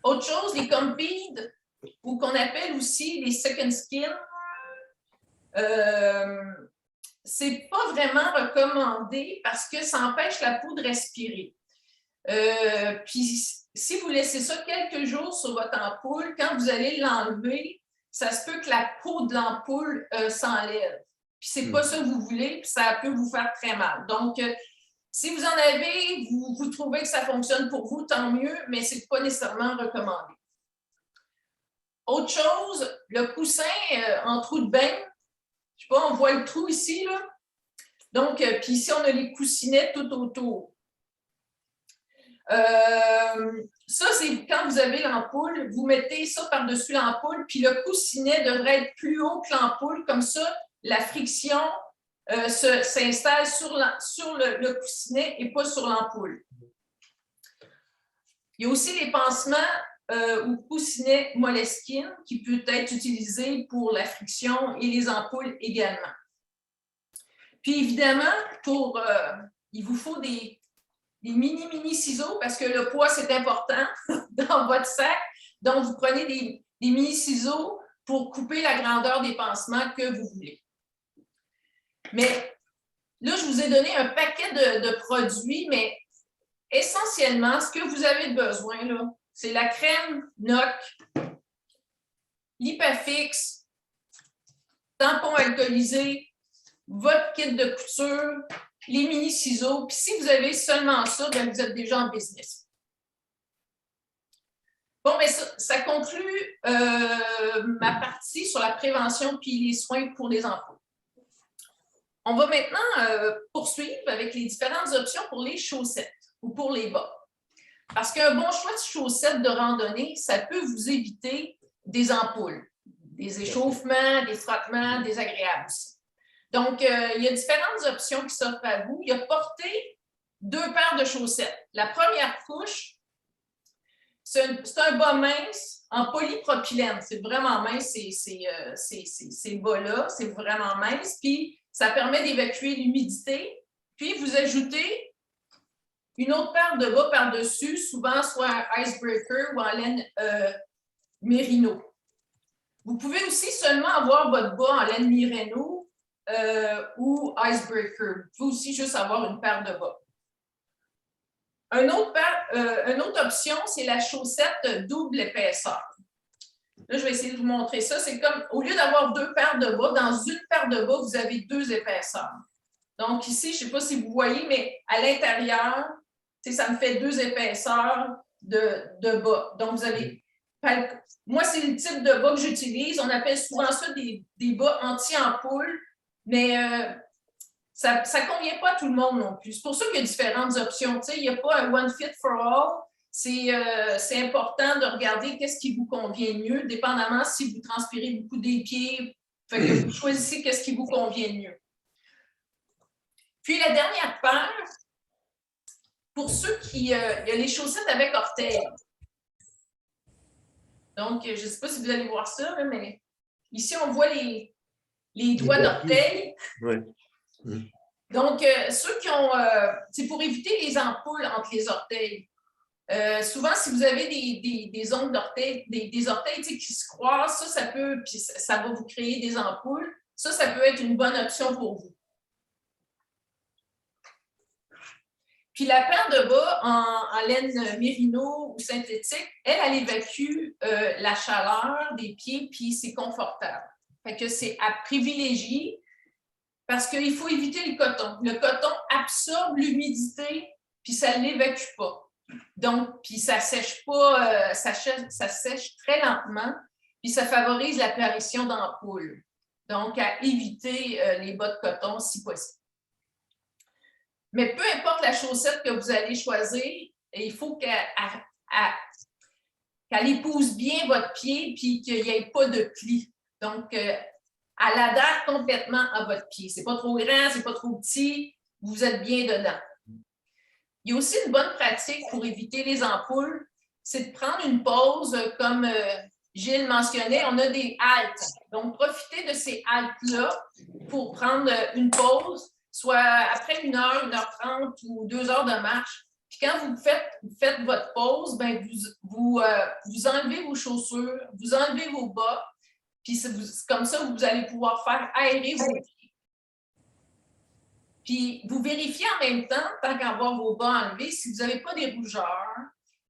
Autre chose, les Compeed, ou qu'on appelle aussi les Second Skin, c'est pas vraiment recommandé parce que ça empêche la peau de respirer. Puis si vous laissez ça quelques jours sur votre ampoule, quand vous allez l'enlever, ça se peut que la peau de l'ampoule s'enlève. Puis c'est pas ça que vous voulez, puis ça peut vous faire très mal. Donc, si vous en avez, vous trouvez que ça fonctionne pour vous, tant mieux, mais c'est pas nécessairement recommandé. Autre chose, le coussin en trou de bain. Je sais pas, on voit le trou ici, là. Donc, puis ici, on a les coussinets tout autour. Ça, c'est quand vous avez l'ampoule, vous mettez ça par-dessus l'ampoule, puis le coussinet devrait être plus haut que l'ampoule. Comme ça, la friction s'installe sur le coussinet et pas sur l'ampoule. Il y a aussi les pansements ou coussinets Moleskine qui peut être utilisé pour la friction et les ampoules également. Puis évidemment, il vous faut des mini ciseaux parce que le poids, c'est important dans votre sac. Donc, vous prenez des mini ciseaux pour couper la grandeur des pansements que vous voulez. Mais là, je vous ai donné un paquet de produits, mais essentiellement, ce que vous avez besoin, là, c'est la crème NOC, Lipafix, tampon alcoolisé, votre kit de couture, les mini-ciseaux. Puis si vous avez seulement ça, bien, vous êtes déjà en business. Bon, bien, ça conclut ma partie sur la prévention puis les soins pour les ampoules. On va maintenant poursuivre avec les différentes options pour les chaussettes ou pour les bas. Parce qu'un bon choix de chaussettes de randonnée, ça peut vous éviter des ampoules, des échauffements, des frottements désagréables aussi. Donc, il y a différentes options qui s'offrent à vous. Il y a porter 2 paires de chaussettes. La première couche, c'est un bas mince en polypropylène. C'est vraiment mince, ces bas-là, c'est vraiment mince. Puis, ça permet d'évacuer l'humidité. Puis, vous ajoutez une autre paire de bas par-dessus, souvent soit un icebreaker ou en laine mérino. Vous pouvez aussi seulement avoir votre bas en laine mérino ou icebreaker. Vous pouvez aussi juste avoir une paire de bas. Une autre option, c'est la chaussette double épaisseur. Là, je vais essayer de vous montrer ça. C'est comme, au lieu d'avoir 2 paires de bas, dans une paire de bas, vous avez 2 épaisseurs. Donc ici, je ne sais pas si vous voyez, mais à l'intérieur, ça me fait 2 épaisseurs de bas. Donc, vous avez... Moi, c'est le type de bas que j'utilise. On appelle souvent ça des bas anti-ampoule, mais ça ne convient pas à tout le monde non plus. C'est pour ça qu'il y a différentes options. Il n'y a pas un one fit for all. C'est important de regarder qu'est-ce qui vous convient mieux, dépendamment si vous transpirez beaucoup des pieds. Fait que vous choisissez qu'est-ce qui vous convient mieux. Puis la dernière paire, pour ceux qui... il y a les chaussettes avec orteils. Donc, je ne sais pas si vous allez voir ça, mais ici, on voit les doigts d'orteil. Oui. Donc, ceux qui ont... c'est pour éviter les ampoules entre les orteils. Souvent, si vous avez des ongles d'orteil, des orteils qui se croisent, ça va vous créer des ampoules. Ça peut être une bonne option pour vous. Puis la paire de bas en laine mérino ou synthétique, elle évacue la chaleur des pieds, puis c'est confortable. Fait que c'est à privilégier parce qu'il faut éviter le coton. Le coton absorbe l'humidité, puis ça ne l'évacue pas. Donc, puis ça sèche pas, ça sèche très lentement, puis ça favorise l'apparition d'ampoules. Donc, à éviter les bas de coton si possible. Mais peu importe la chaussette que vous allez choisir, il faut qu'elle épouse bien votre pied puis qu'il n'y ait pas de plis. Donc, elle adhère complètement à votre pied. Ce n'est pas trop grand, ce n'est pas trop petit, vous êtes bien dedans. Il y a aussi une bonne pratique pour éviter les ampoules, c'est de prendre une pause comme Gilles mentionnait, on a des haltes. Donc, profitez de ces haltes-là pour prendre une pause, soit après 1 heure, 1h30 ou 2 heures de marche. Puis quand vous faites votre pause, bien, vous enlevez vos chaussures, vous enlevez vos bas, puis comme ça, vous allez pouvoir faire aérer vos pieds. Puis, vous vérifiez en même temps, tant qu'à avoir vos bas enlevés, si vous n'avez pas des rougeurs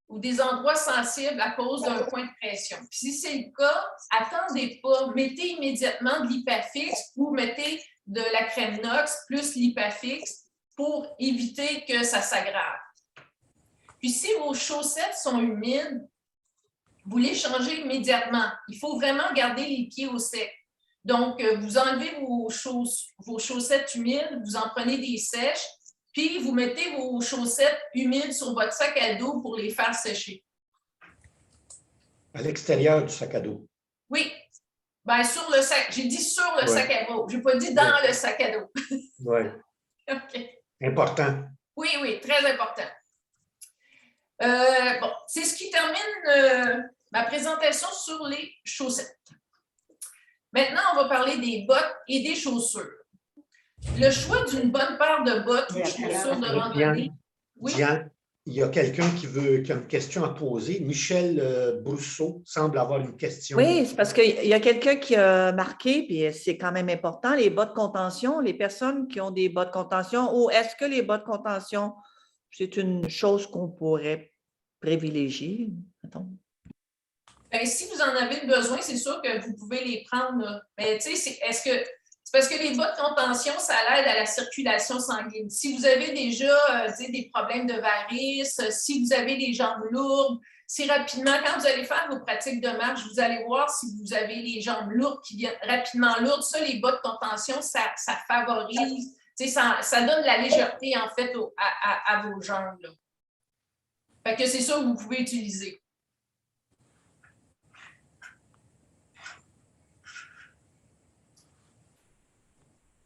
ou des endroits sensibles à cause d'un point de pression. Puis, si c'est le cas, attendez pas. Mettez immédiatement de l'Hypafix ou mettez de la crème Nox plus l'Hypafix pour éviter que ça s'aggrave. Puis, si vos chaussettes sont humides, vous les changez immédiatement. Il faut vraiment garder les pieds au sec. Donc, vous enlevez vos chaussettes humides, vous en prenez des sèches, puis vous mettez vos chaussettes humides sur votre sac à dos pour les faire sécher. À l'extérieur du sac à dos. Oui. Bien, sur le sac. J'ai dit sur le sac à dos. Je n'ai pas dit dans le sac à dos. Oui. OK. Important. Oui, oui, très important. Bon, c'est ce qui termine ma présentation sur les chaussettes. Maintenant, on va parler des bottes et des chaussures. Le choix d'une bonne paire de bottes ou de chaussures de randonnée. Oui. Diane, il y a quelqu'un qui a une question à poser. Michel Brousseau semble avoir une question. Oui, c'est parce qu'il y a quelqu'un qui a marqué, puis c'est quand même important, les bas de contention, les personnes qui ont des bas de contention, ou est-ce que les bas de contention, c'est une chose qu'on pourrait privilégier? Attends. Bien, si vous en avez besoin, c'est sûr que vous pouvez les prendre. Mais tu sais, c'est parce que les bas de contention, ça aide à la circulation sanguine. Si vous avez déjà des problèmes de varices, si vous avez les jambes lourdes, si rapidement, quand vous allez faire vos pratiques de marche, vous allez voir si vous avez les jambes lourdes qui viennent rapidement lourdes. Ça, les bas de contention, ça favorise, ça donne de la légèreté, en fait, à vos jambes. Là. Fait que c'est ça que vous pouvez utiliser.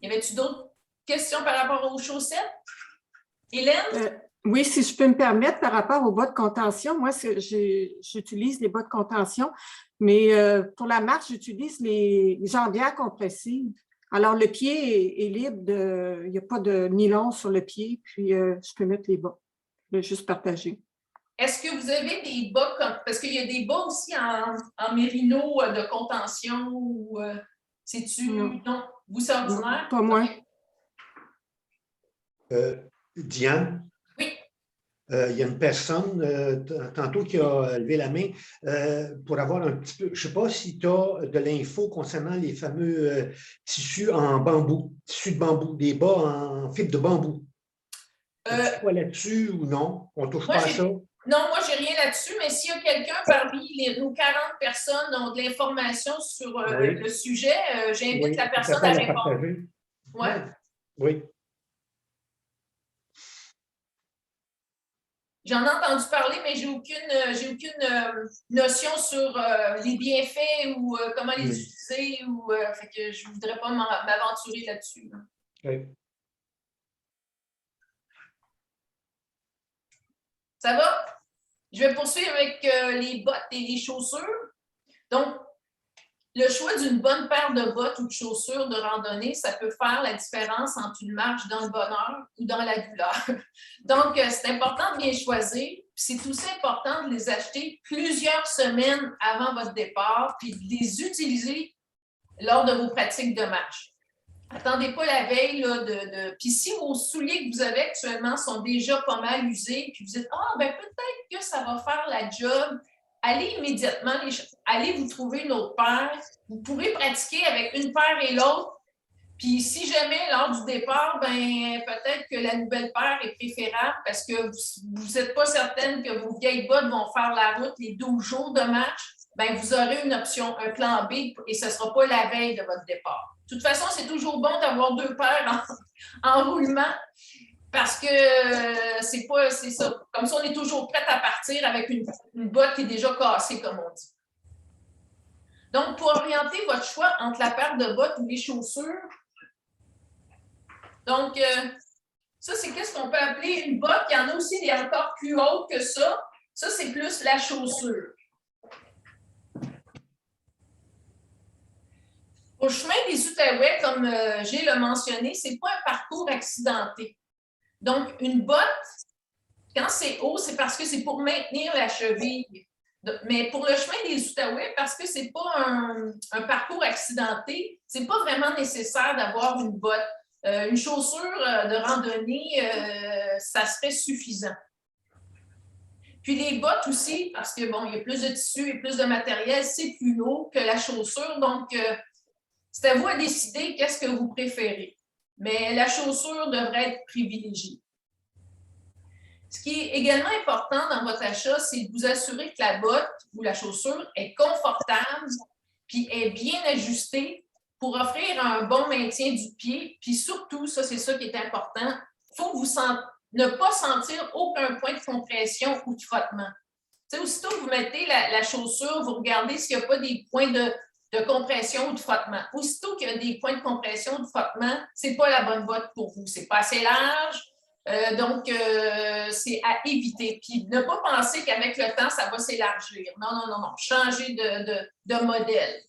Y avait-tu d'autres questions par rapport aux chaussettes? Hélène? Oui, si je peux me permettre, par rapport aux bas de contention, moi, j'utilise les bas de contention, mais pour la marche, j'utilise les jambières compressives. Alors, le pied est libre, il n'y a pas de nylon sur le pied, puis je peux mettre les bas. Je vais juste partager. Est-ce que vous avez des bas, parce qu'il y a des bas aussi en mérino de contention ou c'est-tu... Non. Vous, c'est ordinaire? Pas moi. Diane? Oui. Il y a une personne tantôt qui a levé la main pour avoir un petit peu, je ne sais pas si tu as de l'info concernant les fameux tissus en bambou, tissus de bambou, des bas en fibre de bambou. Quoi là-dessus ou non? On ne touche pas à ça? Non, moi, je n'ai rien là-dessus, mais s'il y a quelqu'un parmi nos 40 personnes qui ont de l'information sur le sujet, j'invite la personne à répondre. Ouais. Oui. J'en ai entendu parler, mais j'ai aucune notion sur les bienfaits ou comment les utiliser. Fait que je ne voudrais pas m'aventurer là-dessus. Là. Oui. Ça va? Je vais poursuivre avec les bottes et les chaussures. Donc, le choix d'une bonne paire de bottes ou de chaussures de randonnée, ça peut faire la différence entre une marche dans le bonheur ou dans la douleur. Donc, c'est important de bien choisir. C'est aussi important de les acheter plusieurs semaines avant votre départ puis de les utiliser lors de vos pratiques de marche. Attendez pas la veille là, Puis si vos souliers que vous avez actuellement sont déjà pas mal usés, puis vous dites « Ah, ben peut-être que ça va faire la job », allez immédiatement, allez vous trouver une autre paire. Vous pourrez pratiquer avec une paire et l'autre. Puis si jamais, lors du départ, ben peut-être que la nouvelle paire est préférable parce que vous n'êtes pas certaine que vos vieilles bottes vont faire la route les 12 jours de marche. Ben, vous aurez une option, un plan B, et ce ne sera pas la veille de votre départ. De toute façon, c'est toujours bon d'avoir deux paires en roulement parce que c'est ça. Comme ça, on est toujours prêt à partir avec une botte qui est déjà cassée, comme on dit. Donc, pour orienter votre choix entre la paire de bottes ou les chaussures, donc, ça, c'est qu'est-ce qu'on peut appeler une botte. Il y en a aussi des encore plus hautes que ça. Ça, c'est plus la chaussure. Au chemin des Outaouais, comme Gilles l'a mentionné, ce n'est pas un parcours accidenté. Donc, une botte, quand c'est haut, c'est parce que c'est pour maintenir la cheville. Mais pour le chemin des Outaouais, parce que ce n'est pas un parcours accidenté, ce n'est pas vraiment nécessaire d'avoir une botte. une chaussure de randonnée, ça serait suffisant. Puis les bottes aussi, parce que bon, il y a plus de tissu et plus de matériel, c'est plus lourd que la chaussure. Donc, c'est à vous à décider qu'est-ce que vous préférez. Mais la chaussure devrait être privilégiée. Ce qui est également important dans votre achat, c'est de vous assurer que la botte ou la chaussure est confortable puis est bien ajustée pour offrir un bon maintien du pied. Puis surtout, ça, c'est ça qui est important, il faut que vous ne pas sentir aucun point de compression ou de frottement. Tu sais, aussitôt que vous mettez la chaussure, vous regardez s'il n'y a pas des points de compression ou de frottement. Aussitôt qu'il y a des points de compression ou de frottement, ce n'est pas la bonne botte pour vous. Ce n'est pas assez large, donc c'est à éviter. Puis ne pas penser qu'avec le temps, ça va s'élargir. Non, non, non, non. Changez de modèle.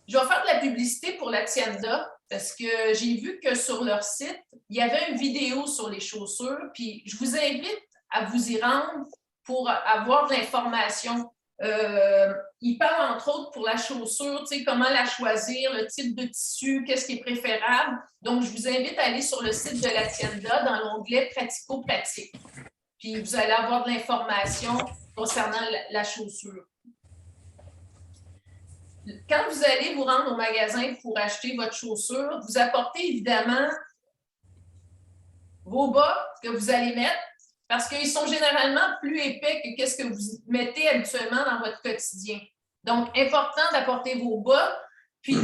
Je vais faire de la publicité pour la Tienda parce que j'ai vu que sur leur site, il y avait une vidéo sur les chaussures, puis je vous invite à vous y rendre pour avoir de l'information. Ils parlent entre autres pour la chaussure, tu sais, comment la choisir, le type de tissu, qu'est-ce qui est préférable. Donc, je vous invite à aller sur le site de la Tienda dans l'onglet Pratico-pratique. Puis, vous allez avoir de l'information concernant la chaussure. Quand vous allez vous rendre au magasin pour acheter votre chaussure, vous apportez évidemment vos bas que vous allez mettre parce qu'ils sont généralement plus épais que ce que vous mettez habituellement dans votre quotidien. Donc, important d'apporter vos bas puis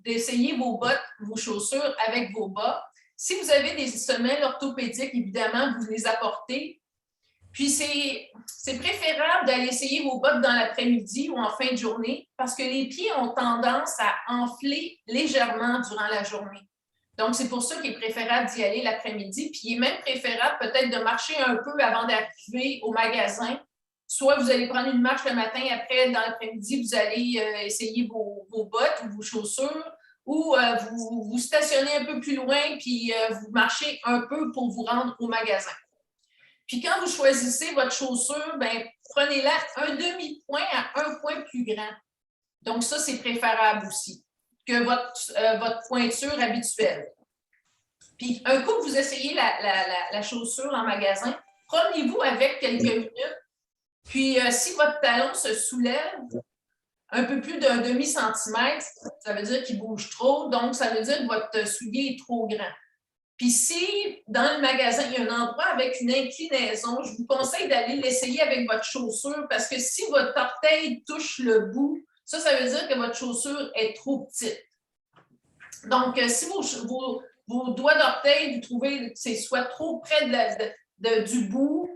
d'essayer vos bottes, vos chaussures avec vos bas. Si vous avez des semelles orthopédiques, évidemment, vous les apportez. Puis, c'est préférable d'aller essayer vos bottes dans l'après-midi ou en fin de journée parce que les pieds ont tendance à enfler légèrement durant la journée. Donc, c'est pour ça qu'il est préférable d'y aller l'après-midi. Puis, il est même préférable peut-être de marcher un peu avant d'arriver au magasin. Soit vous allez prendre une marche le matin, après, dans l'après-midi, vous allez essayer vos bottes ou vos chaussures ou vous stationnez un peu plus loin puis vous marchez un peu pour vous rendre au magasin. Puis quand vous choisissez votre chaussure, bien, prenez-la un demi-point à un point plus grand. Donc ça, c'est préférable aussi que votre pointure habituelle. Puis un coup que vous essayez la chaussure en magasin, promenez-vous avec quelques minutes. Puis si votre talon se soulève un peu plus d'un demi-centimètre, ça veut dire qu'il bouge trop, donc ça veut dire que votre soulier est trop grand. Puis si, dans le magasin, il y a un endroit avec une inclinaison, je vous conseille d'aller l'essayer avec votre chaussure parce que si votre orteil touche le bout, ça veut dire que votre chaussure est trop petite. Donc, si vos doigts d'orteil, vous trouvez que c'est soit trop près du bout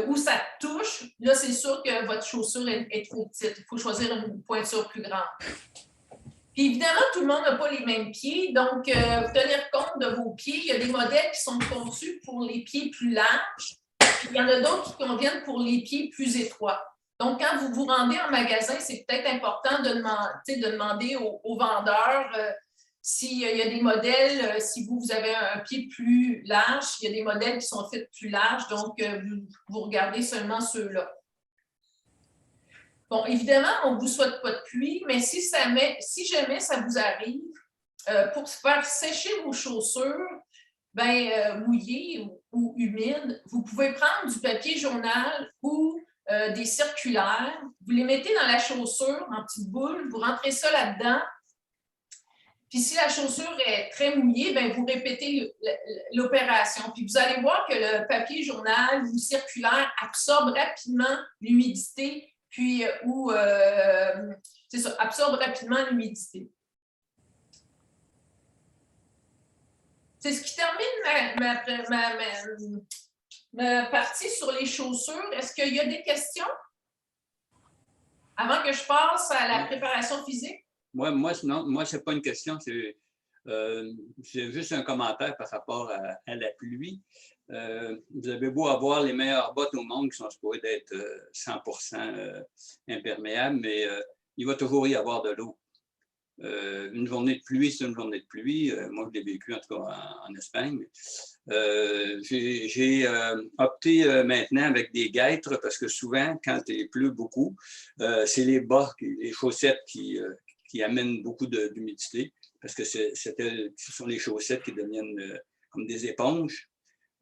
ou ça touche, là, c'est sûr que votre chaussure est trop petite. Il faut choisir une pointure plus grande. Puis évidemment, tout le monde n'a pas les mêmes pieds, donc tenir compte de vos pieds. Il y a des modèles qui sont conçus pour les pieds plus larges, puis il y en a d'autres qui conviennent pour les pieds plus étroits. Donc, quand vous vous rendez en magasin, c'est peut-être important de demander aux vendeurs s'il y a des modèles, si vous avez un pied plus large, il y a des modèles qui sont faits plus larges, donc vous regardez seulement ceux-là. Bon, évidemment, on ne vous souhaite pas de pluie, mais si jamais ça vous arrive, pour faire sécher vos chaussures, mouillées ou humides, vous pouvez prendre du papier journal ou des circulaires, vous les mettez dans la chaussure en petites boules, vous rentrez ça là-dedans, puis si la chaussure est très mouillée, vous répétez l'opération. Puis vous allez voir que le papier journal ou circulaire absorbe rapidement l'humidité, puis absorbe rapidement l'humidité. C'est ce qui termine ma partie sur les chaussures. Est-ce qu'il y a des questions avant que je passe à la préparation physique? Moi, ce n'est pas une question, c'est juste un commentaire par rapport à la pluie. Vous avez beau avoir les meilleures bottes au monde qui sont supposées d'être 100% imperméables, mais il va toujours y avoir de l'eau. Une journée de pluie, c'est une journée de pluie. Moi, je l'ai vécu en tout cas en Espagne. J'ai opté maintenant avec des guêtres parce que souvent, quand il pleut beaucoup, c'est les bas, les chaussettes qui amènent beaucoup d'humidité. parce que ce sont les chaussettes qui deviennent comme des éponges.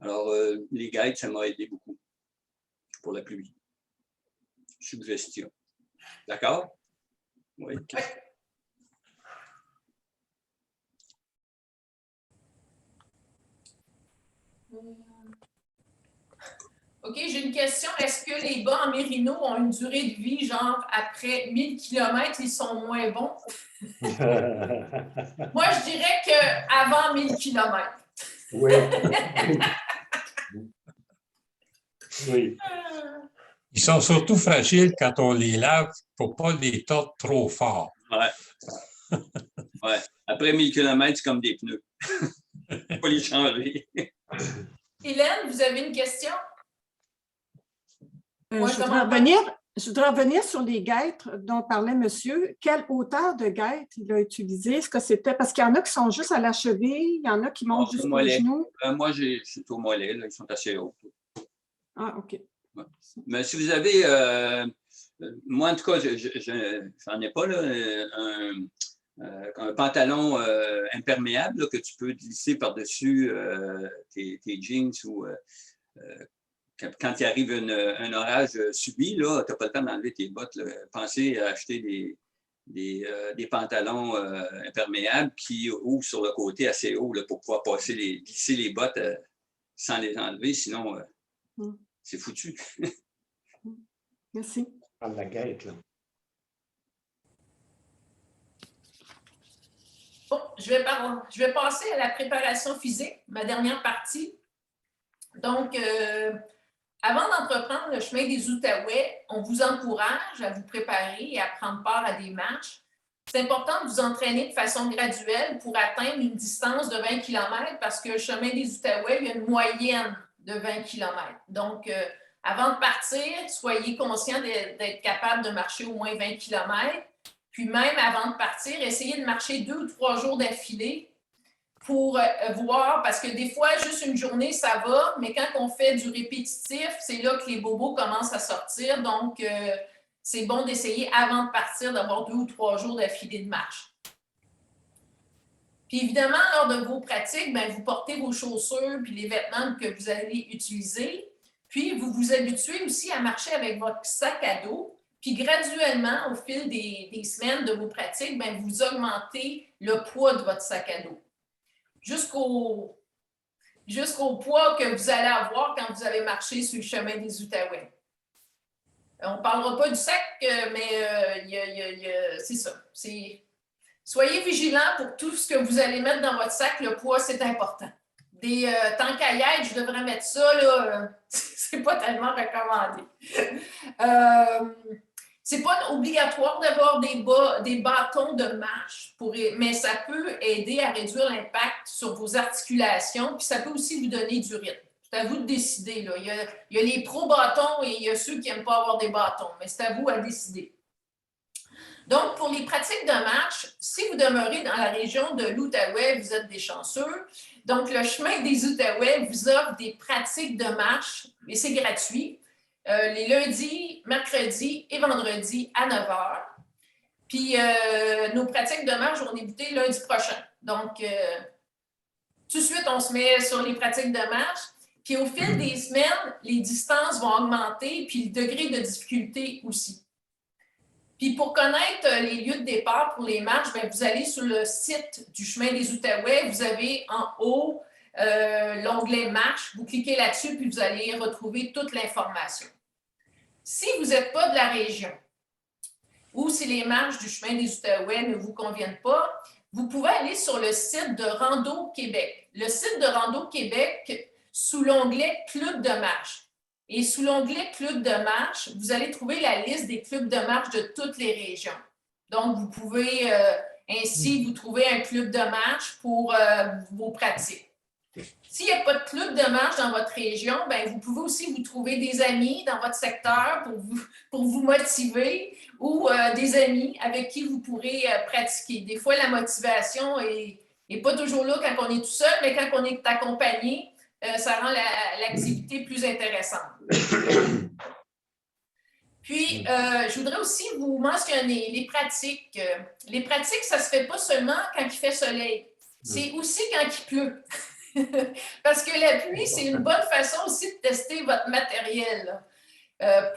Alors, les guêtres, ça m'a aidé beaucoup pour la pluie. Suggestion. D'accord? Oui. OK, j'ai une question. Est-ce que les bas en mérino ont une durée de vie, genre après 1000 km, ils sont moins bons? Moi, je dirais qu'avant 1000 km. Oui. Oui. Ils sont surtout fragiles quand on les lave pour ne pas les tordre trop fort. Ouais. Ouais. Après 1000 km, c'est comme des pneus. Il faut les changer. Hélène, vous avez une question? Je voudrais revenir sur les guêtres dont parlait monsieur. Quelle hauteur de guêtre il a utilisé? Est-ce que c'était parce qu'il y en a qui sont juste à la cheville, il y en a qui montent jusqu'au genou? Moi, c'est au mollet, là, ils sont assez hauts. Ah, OK. Ouais. Mais si vous avez, moi en tout cas, j'en ai pas là, un pantalon imperméable là, que tu peux glisser par-dessus tes jeans ou quand il arrive un orage subit, tu n'as pas le temps d'enlever tes bottes. Là. Pensez à acheter des pantalons imperméables qui ouvrent sur le côté assez haut là, pour pouvoir glisser les bottes sans les enlever, sinon c'est foutu. Merci. Par la guêtre, là. Bon, je vais passer à la préparation physique, ma dernière partie. Donc, avant d'entreprendre le chemin des Outaouais, on vous encourage à vous préparer et à prendre part à des marches. C'est important de vous entraîner de façon graduelle pour atteindre une distance de 20 km parce que le chemin des Outaouais, il y a une moyenne de 20 km. Donc, avant de partir, soyez conscient d'être capable de marcher au moins 20 km. Puis même avant de partir, essayez de marcher 2 ou 3 jours d'affilée pour voir, parce que des fois, juste une journée, ça va, mais quand on fait du répétitif, c'est là que les bobos commencent à sortir. Donc, c'est bon d'essayer avant de partir d'avoir 2 ou 3 jours d'affilée de marche. Puis évidemment, lors de vos pratiques, bien, vous portez vos chaussures puis les vêtements que vous allez utiliser. Puis, vous vous habituez aussi à marcher avec votre sac à dos. Puis graduellement, au fil des semaines de vos pratiques, bien, vous augmentez le poids de votre sac à dos. Jusqu'au poids que vous allez avoir quand vous allez marcher sur le chemin des Outaouais. On ne parlera pas du sac, mais c'est ça. Soyez vigilants pour tout ce que vous allez mettre dans votre sac. Le poids, c'est important. Tant qu'à y être, je devrais mettre ça, là, c'est pas tellement recommandé. C'est pas obligatoire d'avoir des bâtons de marche, mais ça peut aider à réduire l'impact sur vos articulations, puis ça peut aussi vous donner du rythme. C'est à vous de décider. Là. Il y a les pro-bâtons et il y a ceux qui n'aiment pas avoir des bâtons, mais c'est à vous à décider. Donc, pour les pratiques de marche, si vous demeurez dans la région de l'Outaouais, vous êtes des chanceux. Donc, le chemin des Outaouais vous offre des pratiques de marche, et c'est gratuit, les lundis, mercredis et vendredis à 9 h. Puis, nos pratiques de marche vont débuter lundi prochain. Donc, tout de suite, on se met sur les pratiques de marche. Puis, au fil des semaines, les distances vont augmenter, puis le degré de difficulté aussi. Puis pour connaître les lieux de départ pour les marches, bien, vous allez sur le site du chemin des Outaouais. Vous avez en haut l'onglet Marche. Vous cliquez là-dessus, puis vous allez retrouver toute l'information. Si vous n'êtes pas de la région ou si les marches du chemin des Outaouais ne vous conviennent pas, vous pouvez aller sur le site de Rando Québec. Le site de Rando Québec, sous l'onglet Club de marche. Et sous l'onglet Club de marche, vous allez trouver la liste des clubs de marche de toutes les régions. Donc, vous pouvez ainsi vous trouver un club de marche pour vos pratiques. S'il n'y a pas de club de marche dans votre région, bien, vous pouvez aussi vous trouver des amis dans votre secteur pour vous motiver ou des amis avec qui vous pourrez pratiquer. Des fois, la motivation n'est pas toujours là quand on est tout seul, mais quand on est accompagné, ça rend l'activité plus intéressante. Puis, je voudrais aussi vous mentionner les pratiques. Les pratiques, ça ne se fait pas seulement quand il fait soleil. C'est aussi quand il pleut. Parce que la pluie, c'est une bonne façon aussi de tester votre matériel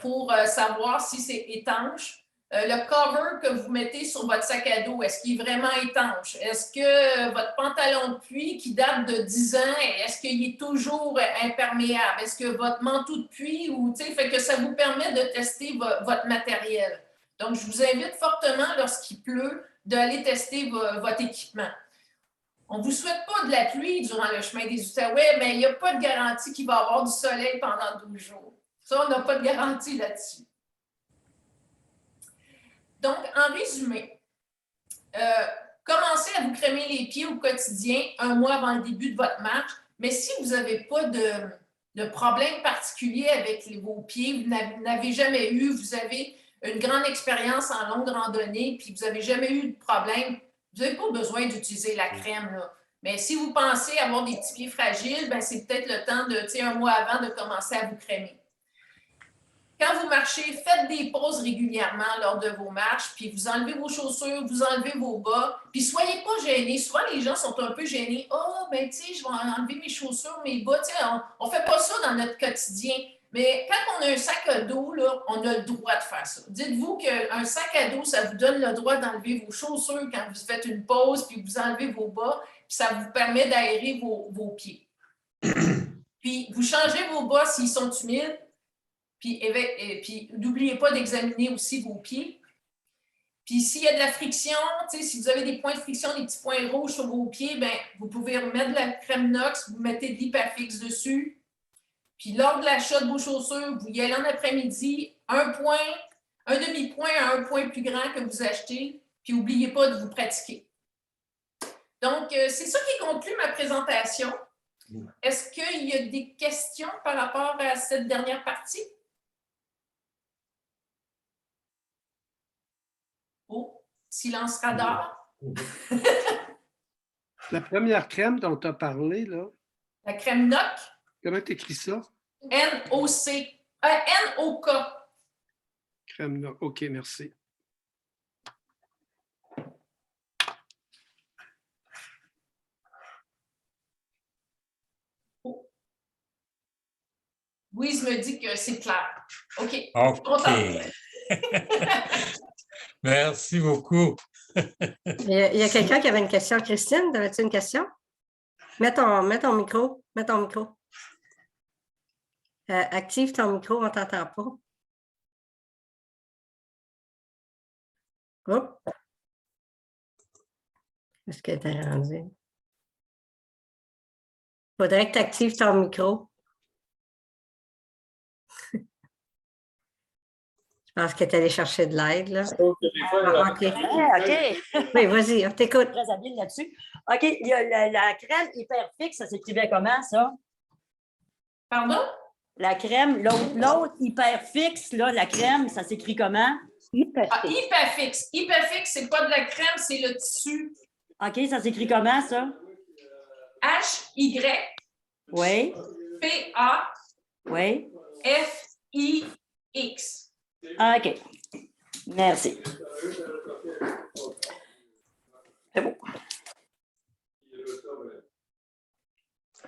pour savoir si c'est étanche. Le cover que vous mettez sur votre sac à dos, est-ce qu'il est vraiment étanche? Est-ce que votre pantalon de pluie qui date de 10 ans, est-ce qu'il est toujours imperméable? Est-ce que votre manteau de pluie, fait que ça vous permet de tester votre matériel. Donc, je vous invite fortement, lorsqu'il pleut, d'aller tester votre équipement. On ne vous souhaite pas de la pluie durant le chemin des Outaouais, mais il n'y a pas de garantie qu'il va y avoir du soleil pendant 12 jours. Ça, on n'a pas de garantie là-dessus. Donc, en résumé, commencez à vous crémer les pieds au quotidien 1 mois avant le début de votre marche, mais si vous n'avez pas de problème particulier avec vos pieds, vous n'avez jamais eu, vous avez une grande expérience en longue randonnée, puis vous n'avez jamais eu de problème, vous n'avez pas besoin d'utiliser la crème, là. Mais si vous pensez avoir des petits pieds fragiles, ben c'est peut-être le temps de, 1 mois avant, de commencer à vous crémer. Quand vous marchez, faites des pauses régulièrement lors de vos marches, puis vous enlevez vos chaussures, vous enlevez vos bas, puis soyez pas gênés. Souvent, les gens sont un peu gênés. « Oh, ben tu sais, je vais enlever mes chaussures, mes bas. » On ne fait pas ça dans notre quotidien. Mais quand on a un sac à dos, là, on a le droit de faire ça. Dites-vous qu'un sac à dos, ça vous donne le droit d'enlever vos chaussures quand vous faites une pause, puis vous enlevez vos bas, puis ça vous permet d'aérer vos pieds. Puis, vous changez vos bas s'ils sont humides. Puis n'oubliez pas d'examiner aussi vos pieds. Puis s'il y a de la friction, si vous avez des points de friction, des petits points rouges sur vos pieds, bien, vous pouvez remettre de la crème Nox, vous mettez de l'Hypafix dessus. Puis lors de l'achat de vos chaussures, vous y allez en après-midi, un demi-point à un point plus grand que vous achetez, puis n'oubliez pas de vous pratiquer. Donc, c'est ça qui conclut ma présentation. Est-ce qu'il y a des questions par rapport à cette dernière partie? Oh, silence radar. La première crème dont tu as parlé, là. La crème NOC. Comment tu écris ça? N-O-C. N-O-K. Crème NOC. OK, merci. Oh. Louise me dit que c'est clair. OK. OK. Merci beaucoup. Il y a quelqu'un qui avait une question. Christine, avais-tu une question? Mets ton micro. Mets ton micro. Active ton micro, on ne t'entend pas. Oups. Est-ce que tu es rendu? Il faudrait que tu actives ton micro. Je pense que tu es allé chercher de l'aide, là. Ah, OK. OK. Oui, vas-y, on t'écoute. Très habile là-dessus. OK, il y a la crème Hypafix, ça s'écrivait comment, ça? Pardon? La crème, l'autre Hypafix, là, la crème, ça s'écrit comment? Hypafix. Hypafix, c'est pas de la crème, c'est le tissu. OK, ça s'écrit comment, ça? H-Y. Oui. P-A. Oui. F-I-X. OK. Merci. C'est bon.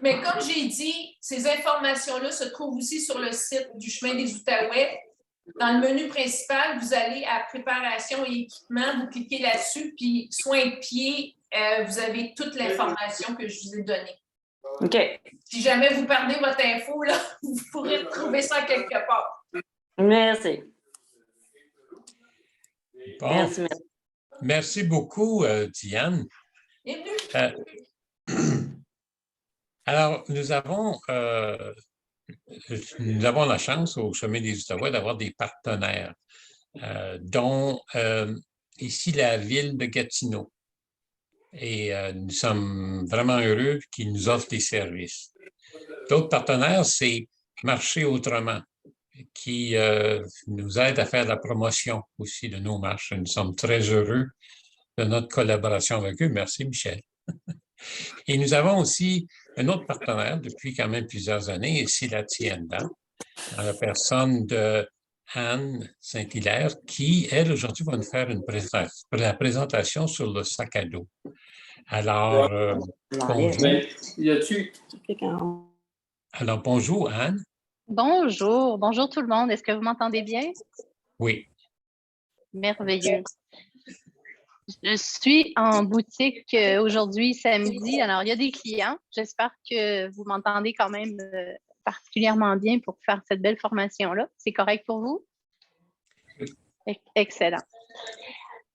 Mais comme j'ai dit, ces informations-là se trouvent aussi sur le site du Chemin des Outaouais. Dans le menu principal, vous allez à préparation et équipement, vous cliquez là-dessus, puis soins de pied, vous avez toute l'information que je vous ai donnée. OK. Si jamais vous perdez votre info, là, vous pourrez trouver ça quelque part. Merci. Bon. Merci. Merci beaucoup, Diane. Bienvenue. Alors, nous avons la chance au Chemin des Outaouais d'avoir des partenaires, dont ici la ville de Gatineau. Et nous sommes vraiment heureux qu'ils nous offrent des services. D'autres partenaires, c'est Marcher autrement, qui nous aide à faire la promotion aussi de nos marches. Nous sommes très heureux de notre collaboration avec eux. Merci, Michel. Et nous avons aussi un autre partenaire depuis quand même plusieurs années, et c'est la Tienda, dans la personne de Anne Saint-Hilaire, qui, elle, aujourd'hui, va nous faire la présentation sur le sac à dos. Alors, bonjour. Alors, bonjour, Anne. Bonjour, bonjour tout le monde. Est-ce que vous m'entendez bien? Oui. Merveilleux. Je suis en boutique aujourd'hui, samedi. Alors, il y a des clients. J'espère que vous m'entendez quand même particulièrement bien pour faire cette belle formation-là. C'est correct pour vous? Excellent.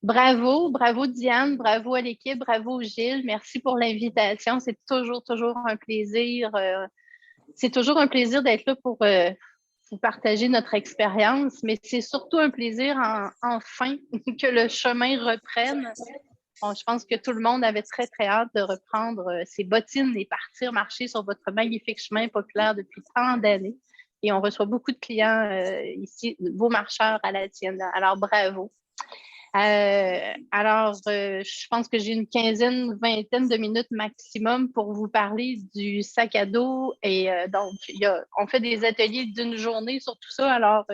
Bravo, bravo Diane, bravo à l'équipe, bravo Gilles. Merci pour l'invitation. C'est toujours un plaisir. C'est toujours un plaisir d'être là pour partager notre expérience, mais c'est surtout un plaisir enfin que le chemin reprenne. Bon, je pense que tout le monde avait très hâte de reprendre ses bottines et partir marcher sur votre magnifique chemin populaire depuis tant d'années. Et on reçoit beaucoup de clients ici, vos marcheurs à la tienne. Alors, bravo. Je pense que j'ai une vingtaine de minutes maximum pour vous parler du sac à dos. Et donc, on fait des ateliers d'une journée sur tout ça. Alors,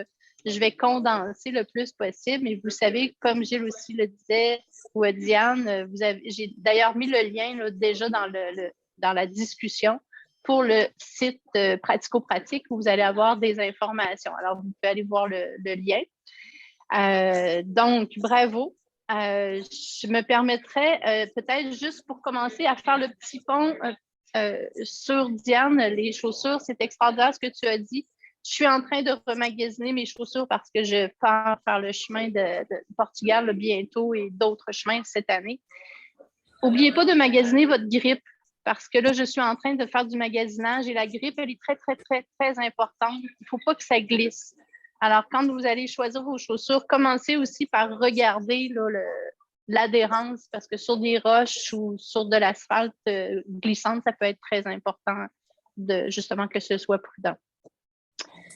je vais condenser le plus possible. Mais vous savez, comme Gilles aussi le disait, ou Diane, j'ai d'ailleurs mis le lien là, déjà dans la discussion pour le site pratico-pratique où vous allez avoir des informations. Alors, vous pouvez aller voir le lien. Donc, bravo. Je me permettrais peut-être juste pour commencer à faire le petit pont sur Diane, les chaussures, c'est extraordinaire ce que tu as dit. Je suis en train de remagasiner mes chaussures parce que je pars faire le chemin de Portugal là, bientôt et d'autres chemins cette année. N'oubliez pas de magasiner votre grippe parce que là, je suis en train de faire du magasinage et la grippe, elle est très importante. Il ne faut pas que ça glisse. Alors, quand vous allez choisir vos chaussures, commencez aussi par regarder là, l'adhérence parce que sur des roches ou sur de l'asphalte glissante, ça peut être très important de justement que ce soit prudent.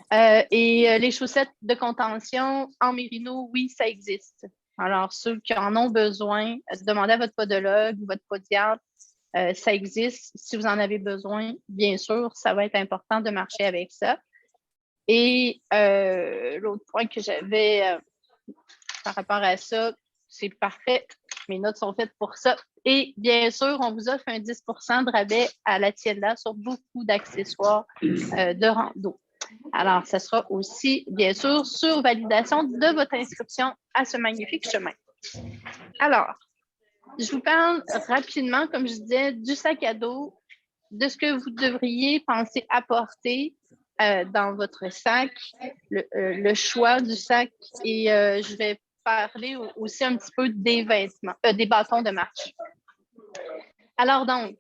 Et les chaussettes de contention en mérino, oui, ça existe. Alors, ceux qui en ont besoin, demandez à votre podologue ou votre podiatre, ça existe. Si vous en avez besoin, bien sûr, ça va être important de marcher avec ça. Et l'autre point que j'avais par rapport à ça, c'est parfait. Mes notes sont faites pour ça. Et bien sûr, on vous offre un 10 % de rabais à la Tienda sur beaucoup d'accessoires de rando. Alors, ça sera aussi, bien sûr, sur validation de votre inscription à ce magnifique chemin. Alors, je vous parle rapidement, comme je disais, du sac à dos, de ce que vous devriez penser apporter dans votre sac, le choix du sac et je vais parler aussi un petit peu des vêtements, des bâtons de marche. Alors donc,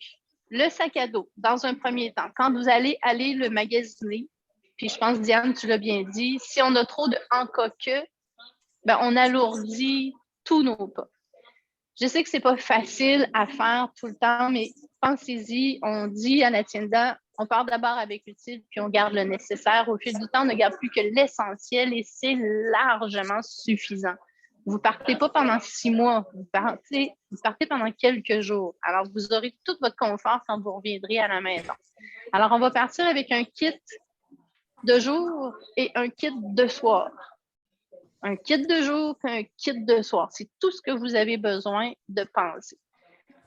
le sac à dos, dans un premier temps, quand vous allez le magasiner, puis je pense, Diane, tu l'as bien dit, si on a trop de en coque, ben, on alourdit tous nos pas. Je sais que ce n'est pas facile à faire tout le temps, mais pensez-y, on dit à la Tienda, on part d'abord avec l'utile, puis on garde le nécessaire. Au fil du temps, on ne garde plus que l'essentiel et c'est largement suffisant. Vous ne partez pas pendant 6 mois, vous partez pendant quelques jours. Alors, vous aurez tout votre confort quand vous reviendrez à la maison. Alors, on va partir avec un kit de jour et un kit de soir. Un kit de jour et un kit de soir. C'est tout ce que vous avez besoin de penser.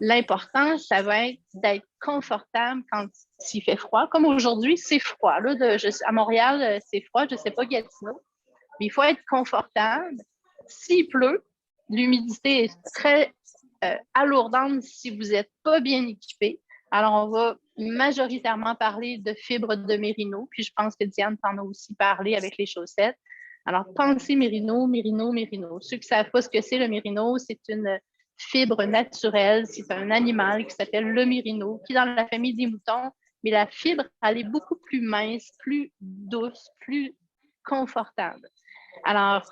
L'important, ça va être d'être confortable quand il fait froid. Comme aujourd'hui, c'est froid. Là, à Montréal, c'est froid. Je ne sais pas Gatineau. Mais il faut être confortable. S'il pleut, l'humidité est très alourdante si vous n'êtes pas bien équipé. Alors, on va majoritairement parler de fibres de mérino. Puis, je pense que Diane t'en a aussi parlé avec les chaussettes. Alors, pensez mérino. Ceux qui ne savent pas ce que c'est le mérino, c'est une fibre naturelle. C'est un animal qui s'appelle le mérino, qui est dans la famille des moutons. Mais la fibre, elle est beaucoup plus mince, plus douce, plus confortable. Alors,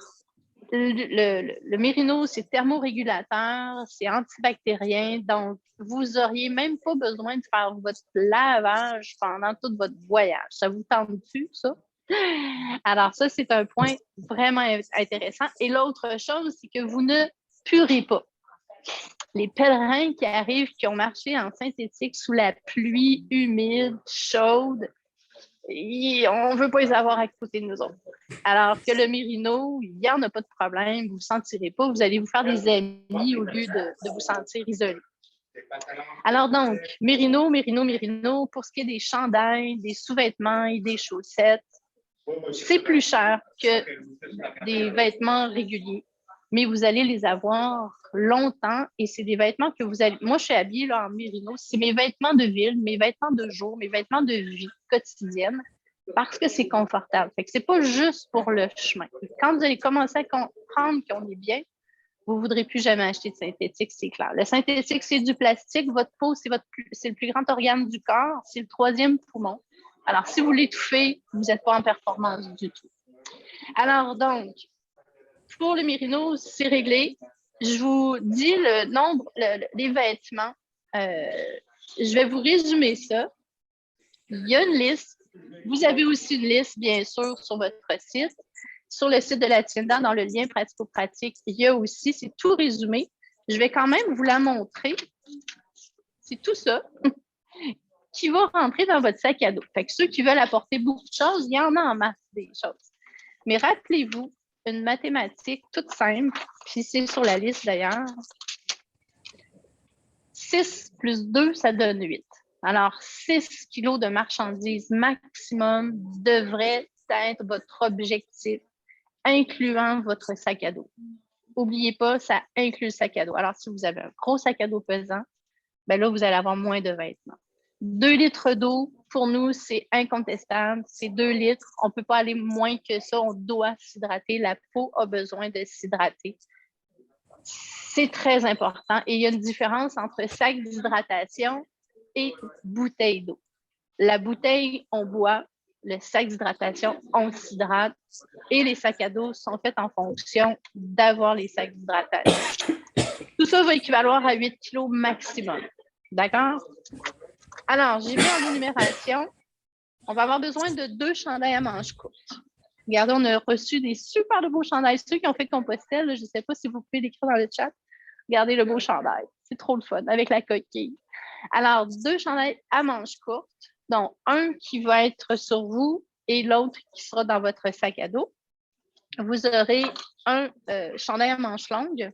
le mérino, c'est thermorégulateur, c'est antibactérien. Donc, vous n'auriez même pas besoin de faire votre lavage pendant tout votre voyage. Ça vous tente-tu, ça? Alors, ça, c'est un point vraiment intéressant. Et l'autre chose, c'est que vous ne puerez pas. Les pèlerins qui arrivent, qui ont marché en synthétique sous la pluie humide, chaude, on ne veut pas les avoir à côté de nous autres. Alors que le Mérino, il n'y en a pas de problème, vous ne vous sentirez pas, vous allez vous faire des amis au lieu de vous sentir isolé. Alors donc, Mérino, pour ce qui est des chandails, des sous-vêtements et des chaussettes, c'est plus cher que des vêtements réguliers, mais vous allez les avoir longtemps et c'est des vêtements que vous allez... Moi, je suis habillée là, en Mérino, c'est mes vêtements de ville, mes vêtements de jour, mes vêtements de vie quotidienne parce que c'est confortable. Fait que c'est pas juste pour le chemin. Quand vous allez commencer à comprendre qu'on est bien, vous ne voudrez plus jamais acheter de synthétique, c'est clair. Le synthétique, c'est du plastique. Votre peau, c'est le plus grand organe du corps. C'est le 3e poumon. Alors, si vous l'étouffez, vous n'êtes pas en performance du tout. Alors, donc, pour le Mérino, c'est réglé. Je vous dis le nombre, les vêtements. Je vais vous résumer ça. Il y a une liste. Vous avez aussi une liste, bien sûr, sur votre site. Sur le site de la Tienda, dans le lien pratico-pratique, il y a aussi, c'est tout résumé. Je vais quand même vous la montrer. C'est tout ça qui va rentrer dans votre sac à dos. Fait que ceux qui veulent apporter beaucoup de choses, il y en a en masse des choses. Mais rappelez-vous, une mathématique toute simple, puis c'est sur la liste d'ailleurs. 6 plus 2, ça donne 8. Alors, 6 kilos de marchandises maximum devrait être votre objectif, incluant votre sac à dos. N'oubliez pas, ça inclut le sac à dos. Alors, si vous avez un gros sac à dos pesant, ben là, vous allez avoir moins de vêtements. 2 litres d'eau, pour nous, c'est incontestable. C'est 2 litres. On ne peut pas aller moins que ça. On doit s'hydrater. La peau a besoin de s'hydrater. C'est très important. Et il y a une différence entre sac d'hydratation et bouteille d'eau. La bouteille, on boit. Le sac d'hydratation, on s'hydrate. Et les sacs à dos sont faits en fonction d'avoir les sacs d'hydratation. Tout ça va équivaloir à 8 kg maximum. D'accord? Alors, j'ai mis en énumération, on va avoir besoin de 2 chandails à manches courtes. Regardez, on a reçu des super de beaux chandails. Ceux qui ont fait Compostelle, là, je ne sais pas si vous pouvez l'écrire dans le chat. Regardez le beau chandail. C'est trop le fun avec la coquille. Alors, 2 chandails à manches courtes, dont un qui va être sur vous et l'autre qui sera dans votre sac à dos. Vous aurez un chandail à manches longues,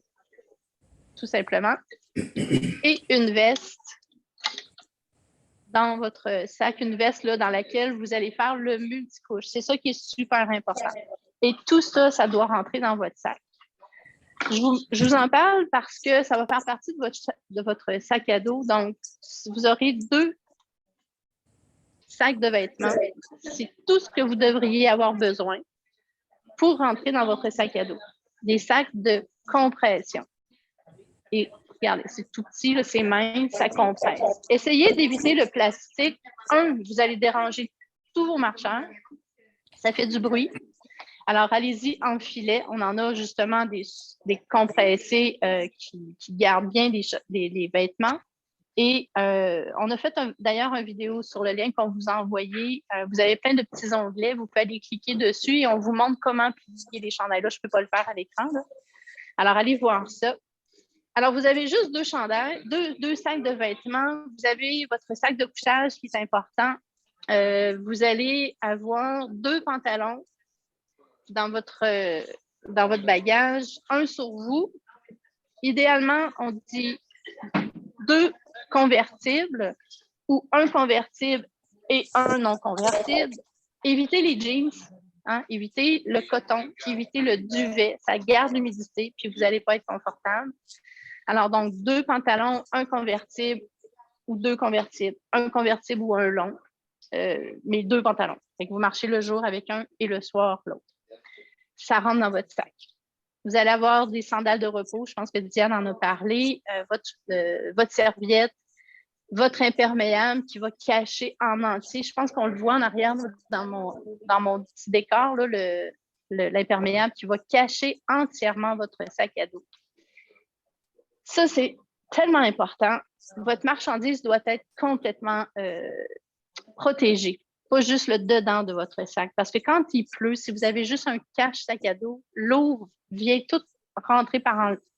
tout simplement, et une veste dans votre sac, une veste là, dans laquelle vous allez faire le multicouche. C'est ça qui est super important. Et tout ça, ça doit rentrer dans votre sac. Je vous en parle parce que ça va faire partie de votre sac à dos. Donc, vous aurez 2 sacs de vêtements. C'est tout ce que vous devriez avoir besoin pour rentrer dans votre sac à dos. Des sacs de compression. Et regardez, c'est tout petit, c'est mince, ça compresse. Essayez d'éviter le plastique. Vous allez déranger tous vos marcheurs. Ça fait du bruit. Alors, allez-y en filet. On en a justement des compressés qui gardent bien les vêtements. Et on a fait d'ailleurs une vidéo sur le lien qu'on vous a envoyé. Vous avez plein de petits onglets. Vous pouvez aller cliquer dessus et on vous montre comment plier les chandails. Là, je ne peux pas le faire à l'écran. Alors, allez voir ça. Alors, vous avez juste 2 chandails, 2 sacs de vêtements. Vous avez votre sac de couchage qui est important. Vous allez avoir 2 pantalons dans votre bagage, un sur vous. Idéalement, on dit 2 convertibles ou un convertible et un non convertible. Évitez les jeans, évitez le coton, évitez le duvet. Ça garde l'humidité, puis vous n'allez pas être confortable. Alors, donc, 2 pantalons, un convertible ou 2 convertibles. Un convertible ou un long, mais 2 pantalons. Fait que vous marchez le jour avec un et le soir l'autre. Ça rentre dans votre sac. Vous allez avoir des sandales de repos. Je pense que Diane en a parlé. Votre serviette, votre imperméable qui va cacher en entier. Je pense qu'on le voit en arrière dans mon petit décor, là, l'imperméable qui va cacher entièrement votre sac à dos. Ça, c'est tellement important. Votre marchandise doit être complètement protégée, pas juste le dedans de votre sac. Parce que quand il pleut, si vous avez juste un cache sac à dos, l'eau vient toute rentrer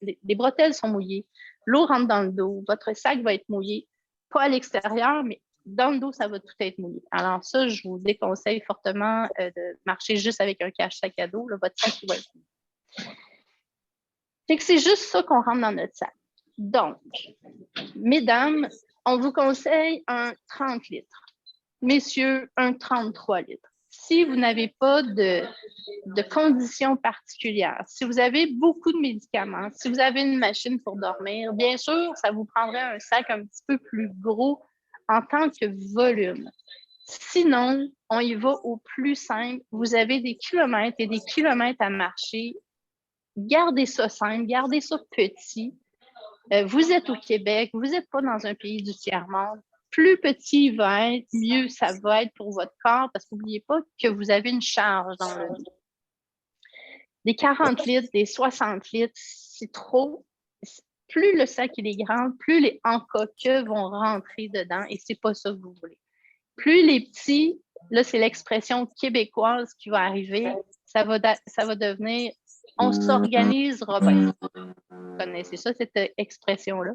les bretelles sont mouillées, l'eau rentre dans le dos, votre sac va être mouillé, pas à l'extérieur, mais dans le dos, ça va tout être mouillé. Alors ça, je vous déconseille fortement de marcher juste avec un cache-sac à dos. Là, votre sac il va être mouillé. Fait que c'est juste ça qu'on rentre dans notre sac. Donc, mesdames, on vous conseille un 30 litres. Messieurs, un 33 litres. Si vous n'avez pas de conditions particulières, si vous avez beaucoup de médicaments, si vous avez une machine pour dormir, bien sûr, ça vous prendrait un sac un petit peu plus gros en tant que volume. Sinon, on y va au plus simple. Vous avez des kilomètres et des kilomètres à marcher. Gardez ça simple, gardez ça petit. Vous êtes au Québec, vous n'êtes pas dans un pays du tiers-monde. Plus petit il va être, mieux ça va être pour votre corps parce qu'n'oubliez pas que vous avez une charge dans le dos. Des 40 litres, des 60 litres, c'est trop. Plus le sac il est grand, plus les encoqueux vont rentrer dedans et c'est pas ça que vous voulez. Plus les petits, là c'est l'expression québécoise qui va arriver, ça va devenir « on s'organisera bien ». Vous connaissez ça, cette expression-là?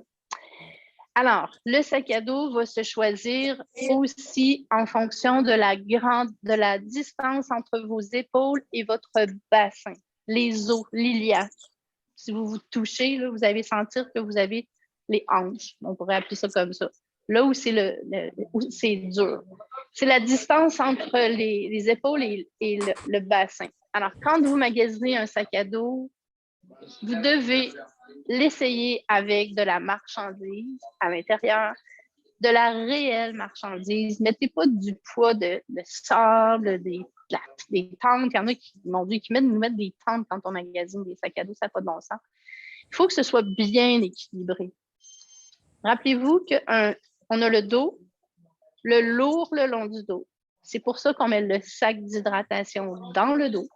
Alors, le sac à dos va se choisir aussi en fonction de la distance entre vos épaules et votre bassin, les os, l'iliaque. Si vous vous touchez, là, vous allez sentir que vous avez les hanches. On pourrait appeler ça comme ça. Là où c'est dur. C'est la distance entre les épaules et le bassin. Alors, quand vous magasinez un sac à dos, vous devez l'essayer avec de la marchandise à l'intérieur, de la réelle marchandise. Mettez pas du poids de sable, des tentes. Il y en a qui, mon Dieu, qui nous mettent des tentes quand on magasine des sacs à dos, ça n'a pas de bon sens. Il faut que ce soit bien équilibré. Rappelez-vous qu'on a le dos, le lourd le long du dos. C'est pour ça qu'on met le sac d'hydratation dans le dos.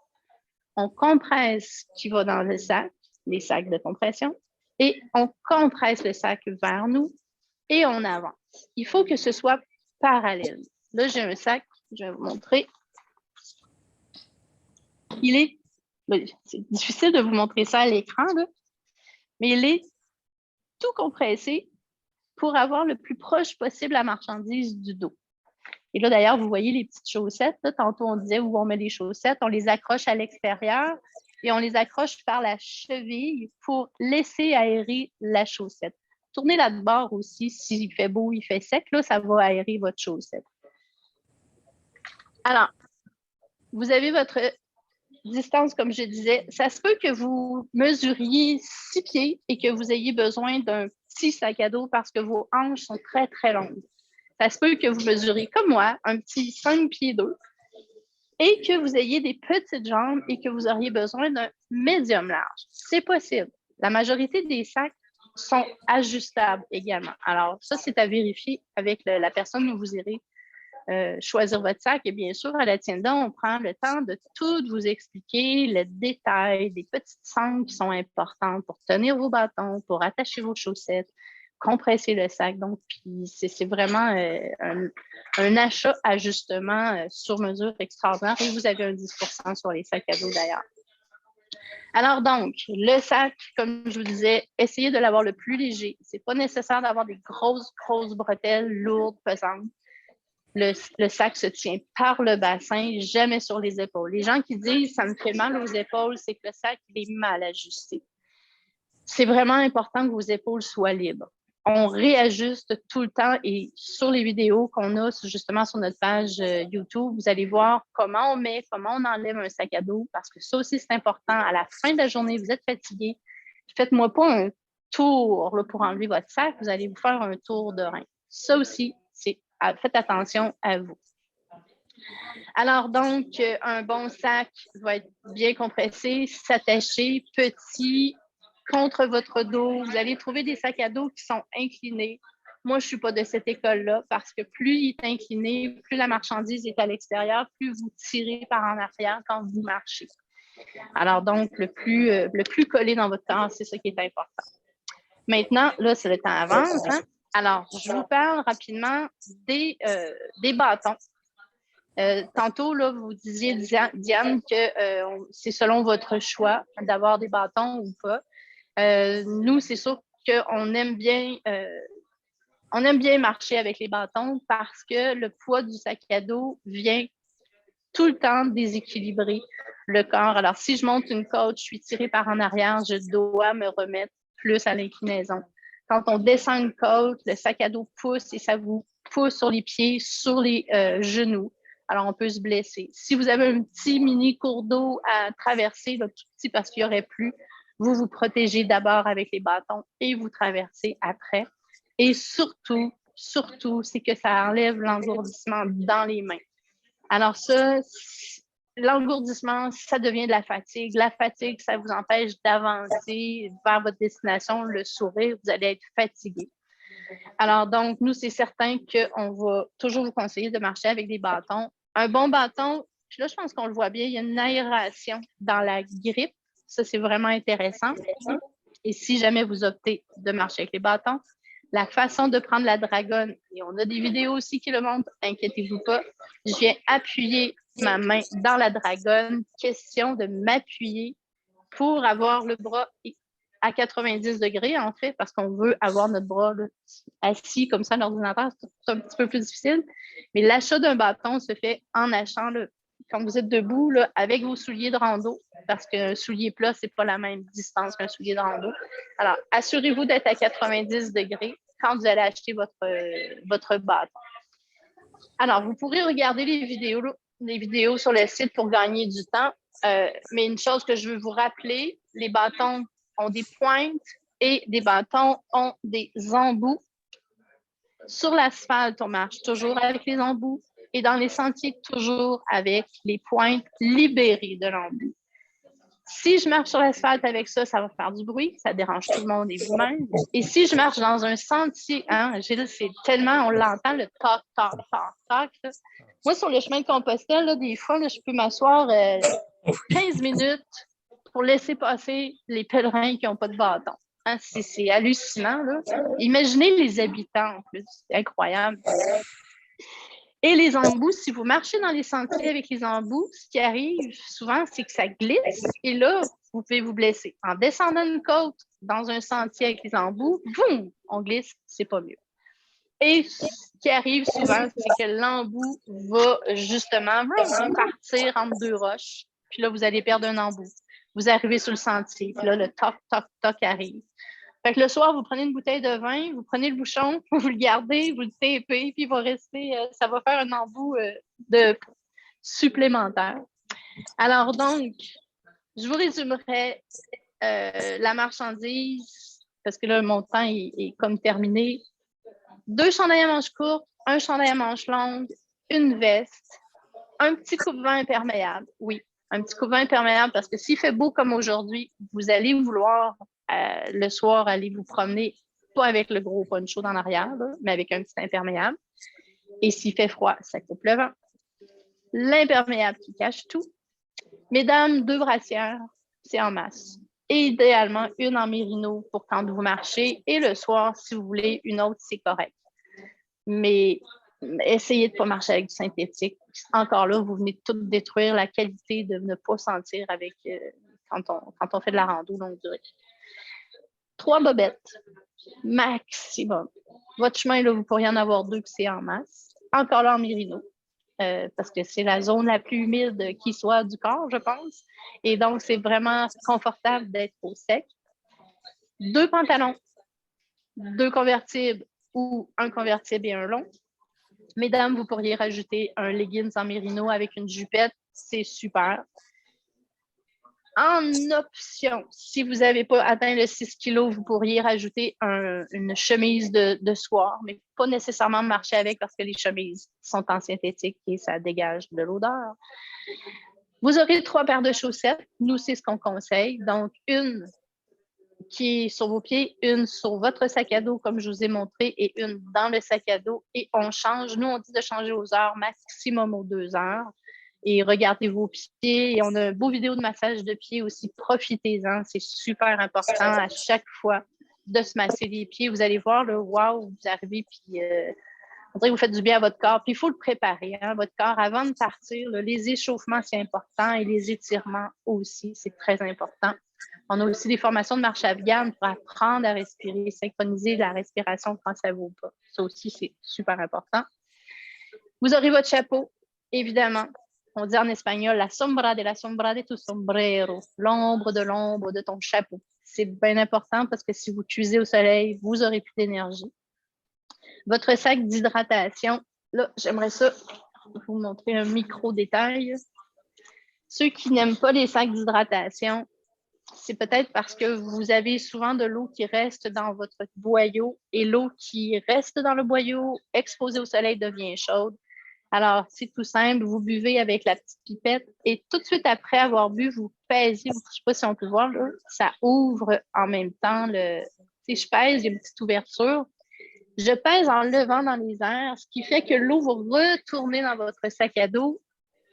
On compresse ce qui va dans le sac, les sacs de compression, et on compresse le sac vers nous et on avance. Il faut que ce soit parallèle. Là, j'ai un sac, je vais vous montrer. C'est difficile de vous montrer ça à l'écran, mais il est tout compressé pour avoir le plus proche possible la marchandise du dos. Et là, d'ailleurs, vous voyez les petites chaussettes. Là, tantôt, on disait où on met les chaussettes. On les accroche à l'extérieur et on les accroche par la cheville pour laisser aérer la chaussette. Tournez-la de bord aussi. S'il fait beau, il fait sec, là, ça va aérer votre chaussette. Alors, vous avez votre distance, comme je disais. Ça se peut que vous mesuriez 6 pieds et que vous ayez besoin d'un petit sac à dos parce que vos hanches sont très, très longues. Ça se peut que vous mesurez, comme moi, un petit 5 pieds 2 et que vous ayez des petites jambes et que vous auriez besoin d'un médium large. C'est possible. La majorité des sacs sont ajustables également. Alors, ça, c'est à vérifier avec la personne où vous irez choisir votre sac. Et bien sûr, à la Tienda, on prend le temps de tout vous expliquer, le détail des petites sangles qui sont importantes pour tenir vos bâtons, pour attacher vos chaussettes, compresser le sac. Donc, puis c'est vraiment un achat ajustement sur mesure extraordinaire et vous avez un 10% sur les sacs à dos d'ailleurs. Alors donc, le sac, comme je vous disais, essayez de l'avoir le plus léger. Ce n'est pas nécessaire d'avoir des grosses bretelles lourdes, pesantes. Le sac se tient par le bassin, jamais sur les épaules. Les gens qui disent « ça me fait mal aux épaules », c'est que le sac il est mal ajusté. C'est vraiment important que vos épaules soient libres. On réajuste tout le temps et sur les vidéos qu'on a justement sur notre page YouTube, vous allez voir comment on enlève un sac à dos parce que ça aussi, c'est important. À la fin de la journée, vous êtes fatigué. Faites-moi pas un tour là, pour enlever votre sac. Vous allez vous faire un tour de rein. Ça aussi, faites attention à vous. Alors donc, un bon sac va être bien compressé, s'attacher, petit, contre votre dos. Vous allez trouver des sacs à dos qui sont inclinés. Moi, je ne suis pas de cette école-là parce que plus il est incliné, plus la marchandise est à l'extérieur, plus vous tirez par en arrière quand vous marchez. Alors donc, le plus collé dans votre corps, c'est ce qui est important. Maintenant, là, c'est le temps avance. Hein? Alors, je vous parle rapidement des bâtons. Tantôt, là, vous disiez, Diane, que c'est selon votre choix d'avoir des bâtons ou pas. Nous, c'est sûr qu'on aime bien On aime bien marcher avec les bâtons parce que le poids du sac à dos vient tout le temps déséquilibrer le corps. Alors, si je monte une côte, je suis tirée par en arrière, je dois me remettre plus à l'inclinaison. Quand on descend une côte, le sac à dos pousse et ça vous pousse sur les pieds, sur les genoux. Alors, on peut se blesser. Si vous avez un petit mini cours d'eau à traverser, là, tout petit parce qu'il y aurait plu, vous vous protégez d'abord avec les bâtons et vous traversez après. Et surtout, c'est que ça enlève l'engourdissement dans les mains. Alors ça, l'engourdissement, ça devient de la fatigue. La fatigue, ça vous empêche d'avancer vers votre destination, le sourire, vous allez être fatigué. Alors donc, nous, c'est certain qu'on va toujours vous conseiller de marcher avec des bâtons. Un bon bâton, puis là, je pense qu'on le voit bien, il y a une aération dans la grippe. Ça, c'est vraiment intéressant. Et si jamais vous optez de marcher avec les bâtons, la façon de prendre la dragonne, et on a des vidéos aussi qui le montrent, inquiétez-vous pas, je viens appuyer ma main dans la dragonne, question de m'appuyer pour avoir le bras à 90 degrés, en fait, parce qu'on veut avoir notre bras là, assis comme ça à l'ordinateur, c'est un petit peu plus difficile. Mais l'achat d'un bâton se fait en achetant, là, quand vous êtes debout, là, avec vos souliers de rando, parce qu'un soulier plat, ce n'est pas la même distance qu'un soulier de rando. Alors, assurez-vous d'être à 90 degrés quand vous allez acheter votre bâton. Alors, vous pourrez regarder les vidéos sur le site pour gagner du temps. Mais une chose que je veux vous rappeler, les bâtons ont des pointes et des bâtons ont des embouts. Sur l'asphalte, on marche toujours avec les embouts et dans les sentiers, toujours avec les pointes libérées de l'embout. Si je marche sur l'asphalte avec ça, ça va faire du bruit, ça dérange tout le monde et vous-même. Et si je marche dans un sentier, hein, Gilles, c'est tellement, on l'entend, le toc, toc, toc, toc. Là. Moi, sur le chemin de Compostelle, là, des fois, là, je peux m'asseoir 15 minutes pour laisser passer les pèlerins qui n'ont pas de bâton. Hein, c'est hallucinant. Là. Imaginez les habitants, en plus. C'est incroyable. Et les embouts, si vous marchez dans les sentiers avec les embouts, ce qui arrive souvent, c'est que ça glisse et là, vous pouvez vous blesser. En descendant une côte dans un sentier avec les embouts, boum, on glisse, c'est pas mieux. Et ce qui arrive souvent, c'est que l'embout va justement partir entre deux roches, puis là, vous allez perdre un embout. Vous arrivez sur le sentier, puis là, le toc, toc, toc arrive. Fait que le soir, vous prenez une bouteille de vin, vous prenez le bouchon, vous le gardez, vous le tapez, puis il va rester, ça va faire un embout supplémentaire. Alors donc, je vous résumerai la marchandise, parce que là, mon temps est comme terminé. 2 chandails à manches courtes, un chandail à manches longues, une veste, un petit coupe-vent imperméable. Oui, un petit coupe-vent imperméable parce que s'il fait beau comme aujourd'hui, vous allez vouloir le soir aller vous promener, pas avec le gros poncho dans l'arrière, là, mais avec un petit imperméable. Et s'il fait froid, ça coupe le vent. L'imperméable qui cache tout. Mesdames, 2 brassières, c'est en masse. Et idéalement, une en mérino pour quand vous marchez. Et le soir, si vous voulez, une autre, c'est correct. Mais essayez de ne pas marcher avec du synthétique. Encore là, vous venez tout détruire la qualité de ne pas sentir avec quand on fait de la rando longue durée. 3 bobettes, maximum. Votre chemin, là, vous pourriez en avoir 2, puis c'est en masse. Encore là, en mérino. Parce que c'est la zone la plus humide qui soit du corps, je pense. Et donc, c'est vraiment confortable d'être au sec. 2 pantalons, 2 convertibles ou un convertible et un long. Mesdames, vous pourriez rajouter un leggings en mérino avec une jupette. C'est super. En option, si vous n'avez pas atteint le 6 kg, vous pourriez rajouter une chemise de soir, mais pas nécessairement marcher avec parce que les chemises sont en synthétique et ça dégage de l'odeur. Vous aurez 3 paires de chaussettes. Nous, c'est ce qu'on conseille. Donc, une qui est sur vos pieds, une sur votre sac à dos, comme je vous ai montré, et une dans le sac à dos. Et on change. Nous, on dit de changer aux heures, maximum aux 2 heures. Et regardez vos pieds. Et on a une beau vidéo de massage de pieds aussi. Profitez-en. C'est super important à chaque fois de se masser les pieds. Vous allez voir, le wow, vous arrivez, puis on dirait que vous faites du bien à votre corps. Puis il faut le préparer, hein, votre corps, avant de partir. Là, les échauffements, c'est important. Et les étirements aussi, c'est très important. On a aussi des formations de marche afghane pour apprendre à respirer, synchroniser la respiration quand ça ne vaut pas. Ça aussi, c'est super important. Vous aurez votre chapeau, évidemment. On dit en espagnol la sombra de tu sombrero, l'ombre de ton chapeau. C'est bien important parce que si vous cuisez au soleil, vous aurez plus d'énergie. Votre sac d'hydratation, là, j'aimerais ça vous montrer un micro-détail. Ceux qui n'aiment pas les sacs d'hydratation, c'est peut-être parce que vous avez souvent de l'eau qui reste dans votre boyau et l'eau qui reste dans le boyau exposée au soleil devient chaude. Alors, c'est tout simple, vous buvez avec la petite pipette et tout de suite après avoir bu, vous pèsez, je ne sais pas si on peut voir, là, ça ouvre en même temps. Si je pèse, il y a une petite ouverture. Je pèse en levant dans les airs, ce qui fait que l'eau va retourner dans votre sac à dos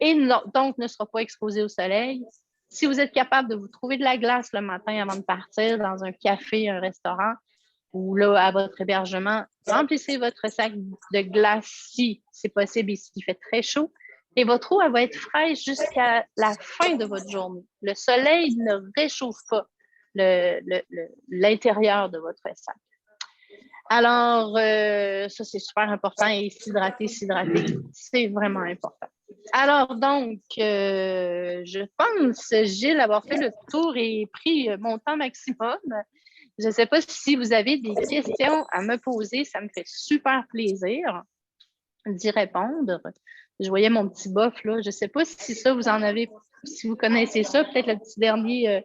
et donc ne sera pas exposée au soleil. Si vous êtes capable de vous trouver de la glace le matin avant de partir dans un café, un restaurant ou là à votre hébergement, remplissez votre sac de glace si c'est possible et s'il fait très chaud. Et votre eau, elle va être fraîche jusqu'à la fin de votre journée. Le soleil ne réchauffe pas l'intérieur de votre sac. Alors, ça, c'est super important et s'hydrater, c'est vraiment important. Alors, donc, je pense, Gilles, avoir fait le tour et pris mon temps maximum. Je ne sais pas si vous avez des questions à me poser. Ça me fait super plaisir d'y répondre. Je voyais mon petit bof, là. Je ne sais pas si ça, vous en avez, si vous connaissez ça, peut-être le petit dernier,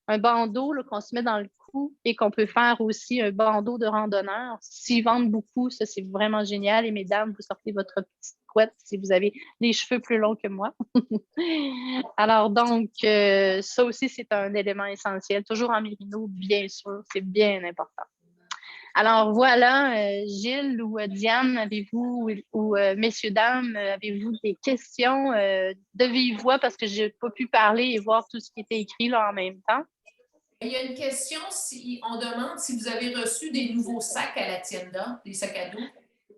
un bandeau qu'on se met dans le cou et qu'on peut faire aussi un bandeau de randonneur. S'ils vendent beaucoup, ça, c'est vraiment génial. Et mesdames, vous sortez votre petite couette si vous avez les cheveux plus longs que moi. Alors, donc, ça aussi, c'est un élément essentiel. Toujours en mérino, bien sûr, c'est bien important. Alors, voilà, Gilles ou Diane, avez-vous, ou messieurs, dames, avez-vous des questions de vive voix parce que je n'ai pas pu parler et voir tout ce qui était écrit là en même temps? Il y a une question, on demande si vous avez reçu des nouveaux sacs à la tienda, des sacs à dos.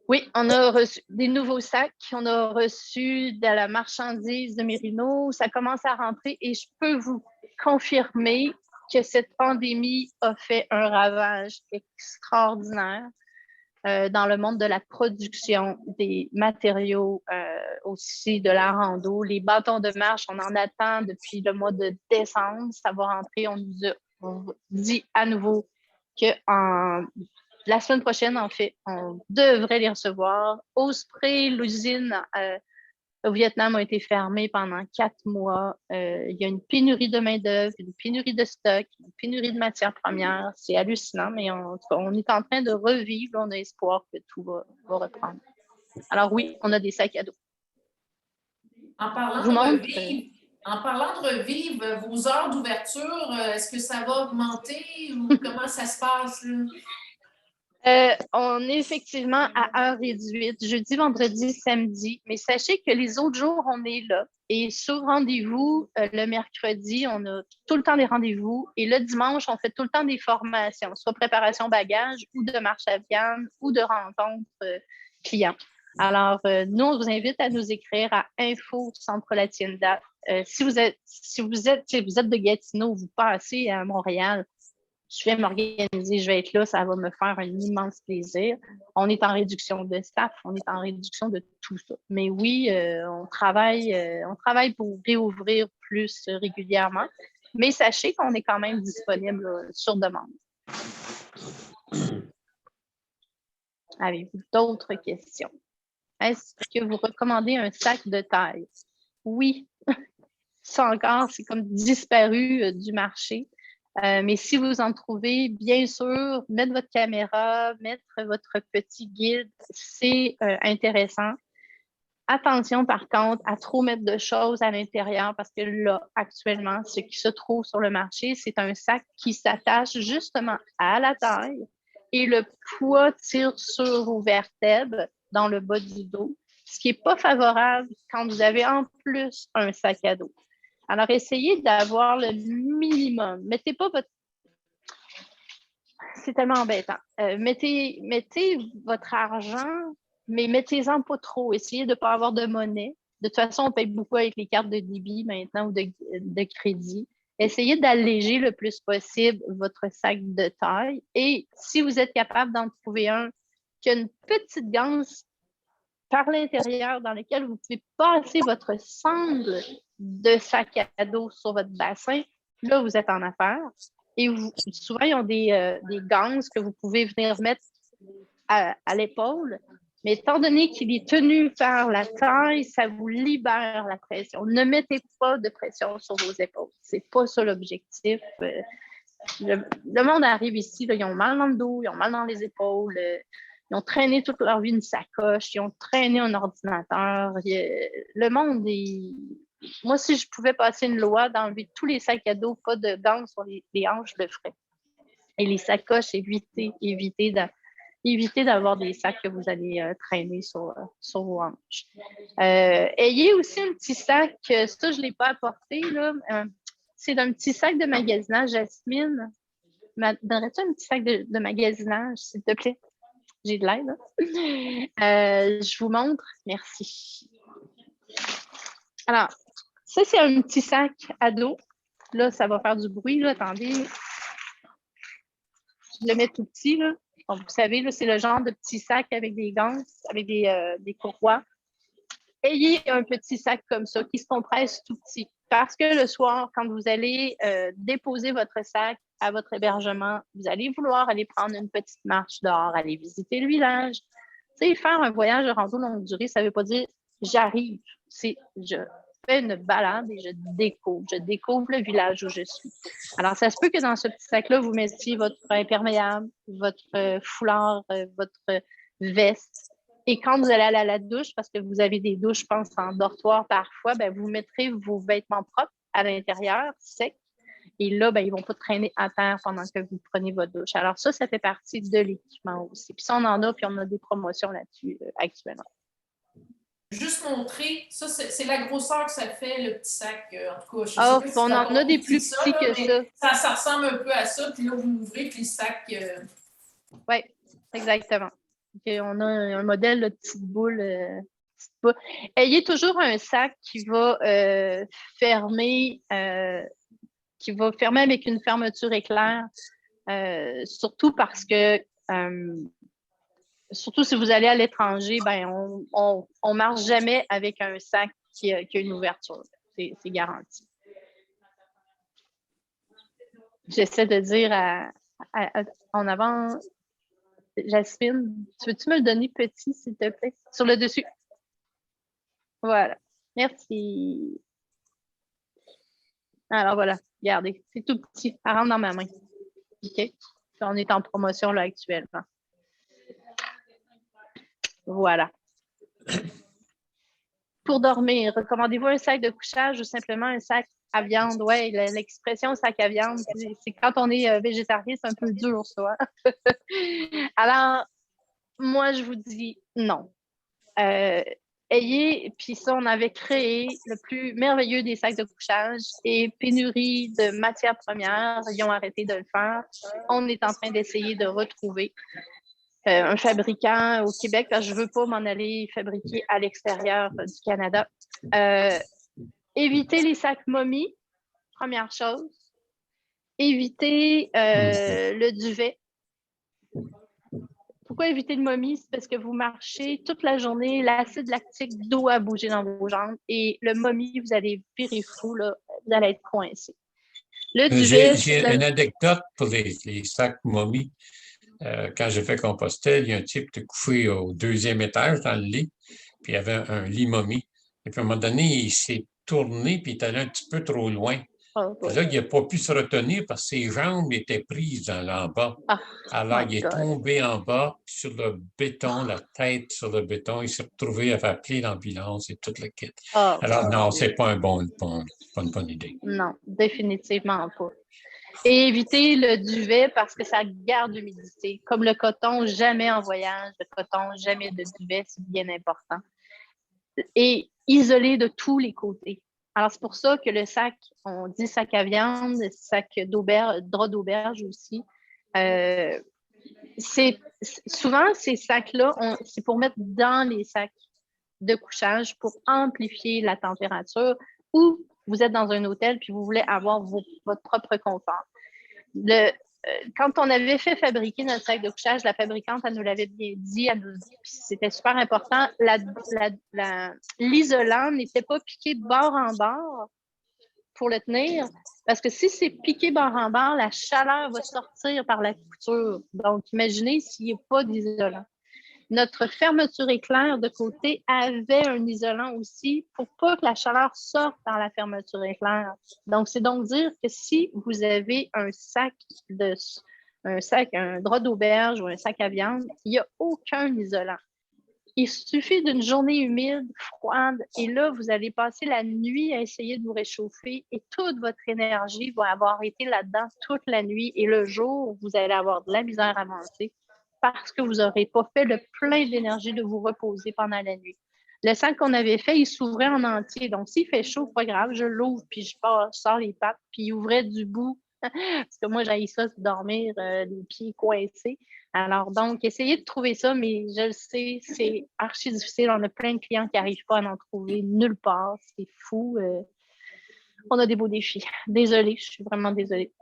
Oui, on a reçu des nouveaux sacs. On a reçu de la marchandise de Mérino. Ça commence à rentrer et je peux vous confirmer que cette pandémie a fait un ravage extraordinaire dans le monde de la production des matériaux, aussi de la rando. Les bâtons de marche, on en attend depuis le mois de décembre. Ça va rentrer. On nous a dit à nouveau que la semaine prochaine, en fait, on devrait les recevoir. Osprey, l'usine au Vietnam a été fermée pendant 4 mois. Il y a une pénurie de main-d'œuvre, une pénurie de stock, une pénurie de matières premières. C'est hallucinant, mais on est en train de revivre. On a espoir que tout va reprendre. Alors oui, on a des sacs à dos. En parlant de revivre, vos heures d'ouverture, est-ce que ça va augmenter ou comment ça se passe, là? On est effectivement à heure réduite, jeudi, vendredi, samedi, mais sachez que les autres jours, on est là. Et sur rendez-vous, le mercredi, on a tout le temps des rendez-vous. Et le dimanche, on fait tout le temps des formations, soit préparation bagage ou de marche afghane ou de rencontre clients. Alors, nous, on vous invite à nous écrire à info Centre La Tienda. Si vous êtes de Gatineau, vous passez à Montréal, je vais m'organiser, je vais être là, ça va me faire un immense plaisir. On est en réduction de staff, on est en réduction de tout ça. Mais oui, on travaille pour réouvrir plus régulièrement. Mais sachez qu'on est quand même disponible sur demande. Avez-vous d'autres questions? Est-ce que vous recommandez un sac de taille? Oui. Ça encore, c'est comme disparu du marché. Mais si vous en trouvez, bien sûr, mettre votre caméra, mettre votre petit guide, c'est intéressant. Attention, par contre, à trop mettre de choses à l'intérieur parce que là, actuellement, ce qui se trouve sur le marché, c'est un sac qui s'attache justement à la taille et le poids tire sur vos vertèbres dans le bas du dos, ce qui n'est pas favorable quand vous avez en plus un sac à dos. Alors, essayez d'avoir le minimum. Mettez pas votre... C'est tellement embêtant. Mettez votre argent, mais mettez-en pas trop. Essayez de ne pas avoir de monnaie. De toute façon, on paye beaucoup avec les cartes de débit maintenant ou de crédit. essayez d'alléger le plus possible votre sac de taille. Et si vous êtes capable d'en trouver un qui a une petite ganse par l'intérieur dans lequel vous pouvez passer votre sangle de sac à dos sur votre bassin, là, vous êtes en affaires. Et souvent, ils ont des ganses que vous pouvez venir mettre à l'épaule. Mais étant donné qu'il est tenu par la taille, ça vous libère la pression. Ne mettez pas de pression sur vos épaules. C'est pas ça l'objectif. Le monde arrive ici, là, ils ont mal dans le dos, ils ont mal dans les épaules, ils ont traîné toute leur vie une sacoche, ils ont traîné un ordinateur. Le monde est... Moi, si je pouvais passer une loi d'enlever tous les sacs à dos, pas de gants sur les hanches, je le ferais. Et les sacoches, évitez d'avoir des sacs que vous allez traîner sur vos hanches. Ayez aussi un petit sac, ça, je ne l'ai pas apporté, là. C'est un petit sac de magasinage. Jasmine, donnerais-tu un petit sac de magasinage, s'il te plaît? J'ai de l'aide. Je vous montre. Merci. Alors, ça, c'est un petit sac à dos. Là, ça va faire du bruit. Là. Attendez. Je le mets tout petit. Là. Donc, vous savez, là, c'est le genre de petit sac avec des ganses, avec des courroies. Ayez un petit sac comme ça qui se compresse tout petit. Parce que le soir, quand vous allez déposer votre sac à votre hébergement, vous allez vouloir aller prendre une petite marche dehors, aller visiter le village. Tu sais, faire un voyage de rando longue durée, ça ne veut pas dire j'arrive. C'est je fais une balade et je découvre le village où je suis. Alors, ça se peut que dans ce petit sac-là, vous mettiez votre imperméable, votre foulard, votre veste. Et quand vous allez aller à la douche, parce que vous avez des douches, je pense, en dortoir parfois, ben, vous mettrez vos vêtements propres à l'intérieur, secs. Et là, ben, ils ne vont pas traîner à terre pendant que vous prenez votre douche. Alors ça fait partie de l'équipement aussi. Puis ça, on en a, puis on a des promotions là-dessus actuellement. Juste montrer, ça, c'est la grosseur que ça fait, le petit sac. En tout cas, je sais pas si on en a des plus petits que ça. Ça ressemble un peu à ça. Puis là, vous l'ouvrez, puis le sac... Oui, exactement. Okay, on a un modèle de petite boule. Ayez toujours un sac qui va fermer avec une fermeture éclair. Surtout parce que surtout si vous allez à l'étranger, ben on marche jamais avec un sac qui a une ouverture. C'est garanti. J'essaie de dire en avant, Jasmine, tu veux-tu me le donner petit, s'il te plaît? Sur le dessus. Voilà. Merci. Alors voilà, regardez, c'est tout petit. Ça rentre dans ma main. OK? Puis on est en promotion là actuellement. Voilà. Pour dormir, recommandez-vous un sac de couchage ou simplement un sac à viande? Oui, l'expression sac à viande, c'est quand on est végétarien, c'est un peu dur, ça. Alors, moi, je vous dis non. Puis ça, on avait créé le plus merveilleux des sacs de couchage et pénurie de matières premières, ils ont arrêté de le faire. On est en train d'essayer de retrouver un fabricant au Québec, parce que je ne veux pas m'en aller fabriquer à l'extérieur du Canada. Évitez les sacs momies, première chose. Évitez le duvet. Pourquoi éviter le momie? C'est parce que vous marchez toute la journée, l'acide lactique doit bouger dans vos jambes et le momie, vous allez virer fou, là, vous allez être coincé. Le duvet, j'ai une anecdote pour les sacs momies. Quand j'ai fait Compostelle, il y a un type qui était couché au 2e étage dans le lit, puis il y avait un lit momie. Et puis à un moment donné, il s'est tourné, puis il est allé un petit peu trop loin. Puis là, il n'a pas pu se retenir parce que ses jambes étaient prises en bas. Alors, il est tombé en bas sur le béton, la tête sur le béton. Il s'est retrouvé à faire appeler l'ambulance et toute la kit. Alors, non, c'est pas une bonne idée. Non, définitivement pas. Et éviter le duvet parce que ça garde l'humidité. Comme le coton, jamais en voyage, le coton, jamais de duvet, c'est bien important. Et isolé de tous les côtés. Alors, c'est pour ça que le sac, on dit sac à viande, sac d'auberge, drap d'auberge aussi. Souvent, ces sacs-là, c'est pour mettre dans les sacs de couchage pour amplifier la température ou vous êtes dans un hôtel puis vous voulez avoir votre propre confort. Quand on avait fait fabriquer notre sac de couchage, la fabricante, elle nous l'avait bien dit, c'était super important, l'isolant n'était pas piqué de bord en bord pour le tenir, parce que si c'est piqué bord en bord, la chaleur va sortir par la couture. Donc, imaginez s'il n'y a pas d'isolant. Notre fermeture éclair de côté avait un isolant aussi pour pas que la chaleur sorte par la fermeture éclair. Donc, c'est donc dire que si vous avez un drap d'auberge ou un sac à viande, il n'y a aucun isolant. Il suffit d'une journée humide, froide, et là, vous allez passer la nuit à essayer de vous réchauffer et toute votre énergie va avoir été là-dedans toute la nuit. Et le jour, vous allez avoir de la misère à avancer parce que vous n'aurez pas fait le plein d'énergie de vous reposer pendant la nuit. Le sac qu'on avait fait, il s'ouvrait en entier. Donc, s'il fait chaud, pas grave, je l'ouvre, puis je sors les pattes, puis il ouvrait du bout. Parce que moi, j'haïs ça, dormir les pieds coincés. Alors, donc, essayez de trouver ça, mais je le sais, c'est archi difficile. On a plein de clients qui n'arrivent pas à en trouver nulle part. C'est fou. On a des beaux défis. Désolée, je suis vraiment désolée.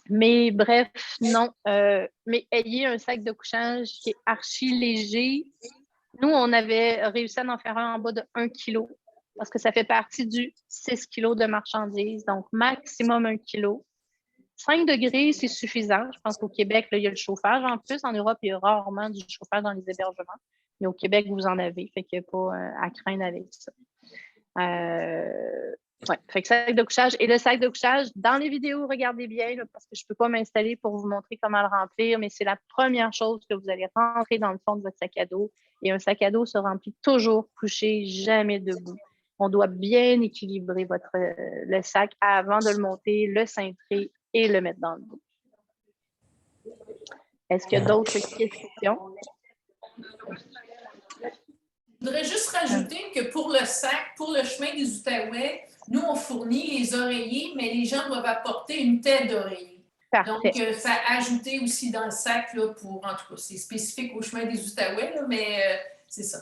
Mais bref, non. Mais ayez un sac de couchage qui est archi léger. Nous, on avait réussi à en faire un en bas de 1 kg parce que ça fait partie du 6 kg de marchandises. Donc, maximum 1 kg. 5 degrés, c'est suffisant. Je pense qu'au Québec, là, il y a le chauffage. En plus, en Europe, il y a rarement du chauffage dans les hébergements. Mais au Québec, vous en avez. Fait qu'il n'y a pas à craindre avec ça. Ouais, fait que sac de couchage. Et le sac de couchage, dans les vidéos, regardez bien, là, parce que je ne peux pas m'installer pour vous montrer comment le remplir, mais c'est la première chose que vous allez rentrer dans le fond de votre sac à dos. Et un sac à dos se remplit toujours couché, jamais debout. On doit bien équilibrer le sac avant de le monter, le cintrer et le mettre dans le dos. Est-ce qu'il y a d'autres questions? Je voudrais juste rajouter que pour le sac, pour le chemin des Outaouais, nous, on fournit les oreillers, mais les gens doivent apporter une tête d'oreiller. Parfait. Donc, ça a ajouté aussi dans le sac, là, en tout cas, c'est spécifique au chemin des Outaouais, là, mais c'est ça.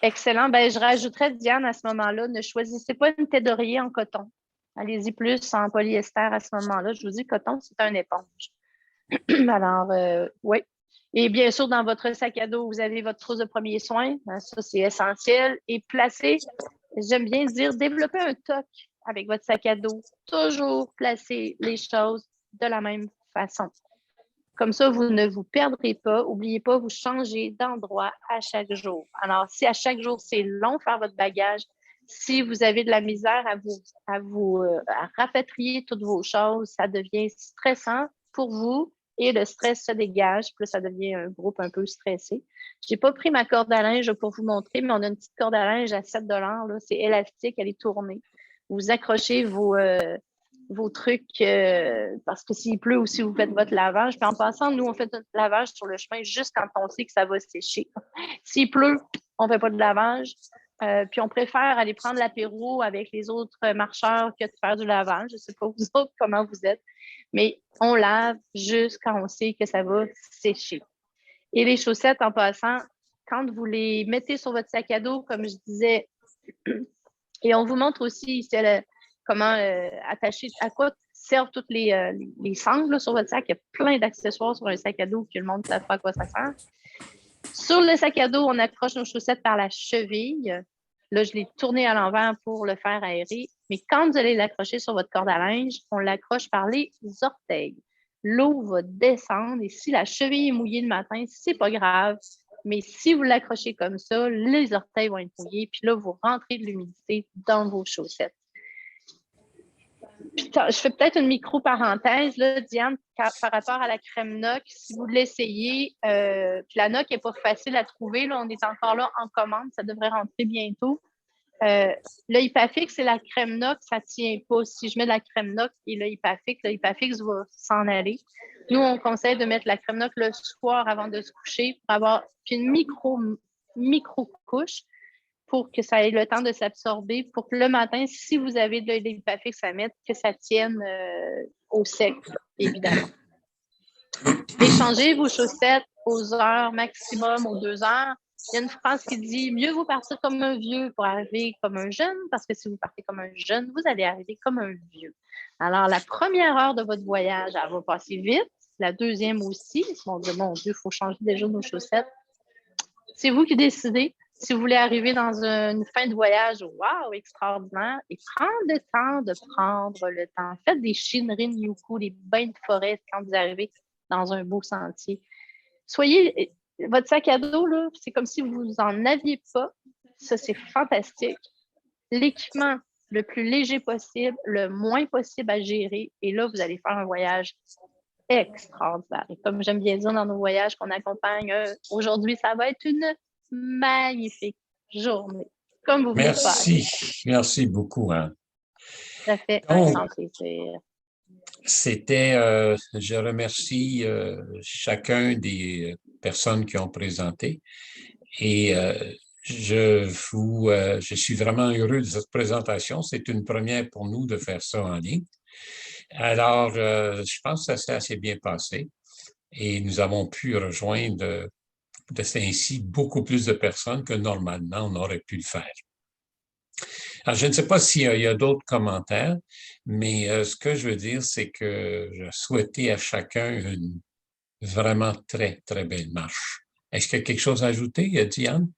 Excellent. Ben, je rajouterais, Diane, à ce moment-là, ne choisissez pas une tête d'oreiller en coton. Allez-y plus en polyester à ce moment-là. Je vous dis, coton, c'est un éponge. Alors, oui. Et bien sûr, dans votre sac à dos, vous avez votre trousse de premiers soins. Ça, c'est essentiel. Et placez, j'aime bien dire, développez un toc avec votre sac à dos. Toujours placer les choses de la même façon. Comme ça, vous ne vous perdrez pas. N'oubliez pas, vous changez d'endroit à chaque jour. Alors, si à chaque jour, c'est long faire votre bagage, si vous avez de la misère à rapatrier toutes vos choses, ça devient stressant pour vous et le stress se dégage. Puis là, ça devient un groupe un peu stressé. Je n'ai pas pris ma corde à linge pour vous montrer, mais on a une petite corde à linge à 7 $. C'est élastique, elle est tournée. Vous accrochez vos trucs parce que s'il pleut ou si vous faites votre lavage. Puis en passant, nous, on fait notre lavage sur le chemin juste quand on sait que ça va sécher. S'il pleut, on ne fait pas de lavage. Puis on préfère aller prendre l'apéro avec les autres marcheurs que de faire du lavage. Je ne sais pas vous autres comment vous êtes, mais on lave juste quand on sait que ça va sécher. Et les chaussettes, en passant, quand vous les mettez sur votre sac à dos, comme je disais, et on vous montre aussi ici comment attacher, à quoi servent toutes les sangles là, sur votre sac. Il y a plein d'accessoires sur un sac à dos que le monde ne sait pas à quoi ça sert. Sur le sac à dos, on accroche nos chaussettes par la cheville. Là, je l'ai tourné à l'envers pour le faire aérer. Mais quand vous allez l'accrocher sur votre corde à linge, on l'accroche par les orteils. L'eau va descendre et si la cheville est mouillée le matin, c'est pas grave. Mais si vous l'accrochez comme ça, les orteils vont être mouillés. Puis là, vous rentrez de l'humidité dans vos chaussettes. Puis, je fais peut-être une micro-parenthèse, là, Diane, par rapport à la crème NOC. Si vous l'essayez, puis la NOC n'est pas facile à trouver. Là, on est encore là en commande. Ça devrait rentrer bientôt. Le Hypafix et la crème NOC, ça ne tient pas. Si je mets de la crème NOC et le Hypafix va s'en aller. Nous, on conseille de mettre la crème NOC le soir avant de se coucher pour avoir une micro-couche pour que ça ait le temps de s'absorber, pour que le matin, si vous avez de l'Hypafix à mettre, que ça tienne au sec, évidemment. Échangez vos chaussettes aux heures maximum, aux 2 heures. Il y a une phrase qui dit « Mieux vaut partir comme un vieux pour arriver comme un jeune, parce que si vous partez comme un jeune, vous allez arriver comme un vieux. » Alors, la première heure de votre voyage, elle va passer vite. La deuxième aussi. Mon Dieu, il faut changer déjà nos chaussettes. C'est vous qui décidez. Si vous voulez arriver dans une fin de voyage, wow, extraordinaire, et prendre le temps de prendre le temps. Faites des Shinrin-yoku, des bains de forêt quand vous arrivez dans un beau sentier. Soyez, votre sac à dos, là, c'est comme si vous n'en aviez pas. Ça, c'est fantastique. L'équipement le plus léger possible, le moins possible à gérer, et là, vous allez faire un voyage extraordinaire. Et comme j'aime bien dire dans nos voyages qu'on accompagne, aujourd'hui, ça va être une magnifique journée, comme vous venez de faire. Merci beaucoup, Anne. Ça fait un grand plaisir. Je remercie chacun des personnes qui ont présenté et je suis vraiment heureux de cette présentation. C'est une première pour nous de faire ça en ligne. Alors, je pense que ça s'est assez bien passé et nous avons pu rejoindre de ainsi beaucoup plus de personnes que normalement on aurait pu le faire. Alors, je ne sais pas s'il y a d'autres commentaires, mais ce que je veux dire, c'est que je souhaitais à chacun une vraiment très, très belle marche. Est-ce qu'il y a quelque chose à ajouter, Diane?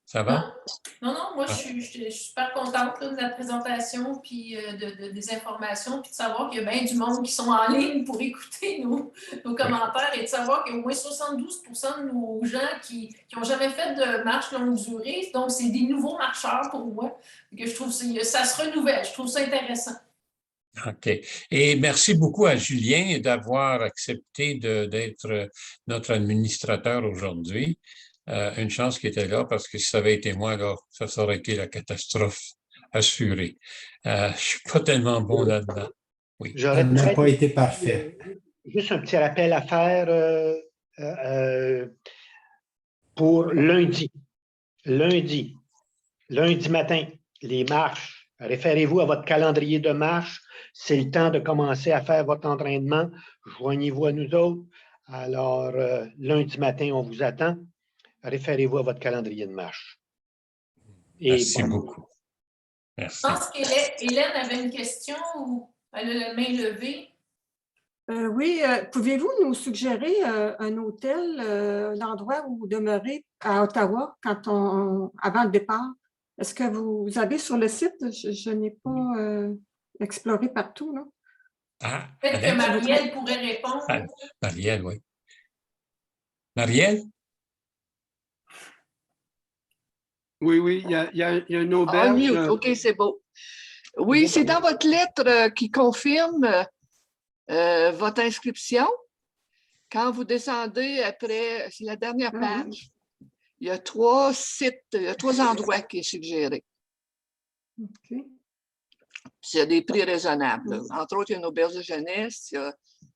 Ça va? Non, moi, je suis super contente là, de la présentation, puis des informations, puis de savoir qu'il y a bien du monde qui sont en ligne pour écouter nos commentaires et de savoir qu'il y a au moins 72% de nos gens qui n'ont jamais fait de marche longue durée. Donc, c'est des nouveaux marcheurs pour moi. Que je trouve ça se renouvelle. Je trouve ça intéressant. OK. Et merci beaucoup à Julien d'avoir accepté d'être notre administrateur aujourd'hui. Une chance qu'il était là parce que si ça avait été moi, là, ça aurait été la catastrophe assurée. Je ne suis pas tellement bon là-dedans. Oui. Ça n'a pas été parfait. Juste un petit rappel à faire pour lundi. Lundi matin, les marches. Référez-vous à votre calendrier de marche. C'est le temps de commencer à faire votre entraînement. Joignez-vous à nous autres. Alors, lundi matin, on vous attend. Référez-vous à votre calendrier de marche. Merci beaucoup. Merci. Je pense qu'Hélène avait une question ou elle a la main levée. Oui, pouvez-vous nous suggérer un hôtel, un endroit où demeurer à Ottawa avant le départ? Est-ce que vous avez sur le site? Je n'ai pas exploré partout, non? Peut-être que Marielle pourrait répondre. Marielle, oui. Marielle? Oui, il y a une auberge. OK, c'est beau. Oui, c'est dans votre lettre qui confirme votre inscription. Quand vous descendez après, c'est la dernière page, il y a 3 sites, il y a 3 endroits qui sont suggérés. OK. Puis il y a des prix raisonnables. Entre autres, il y a une auberge de jeunesse,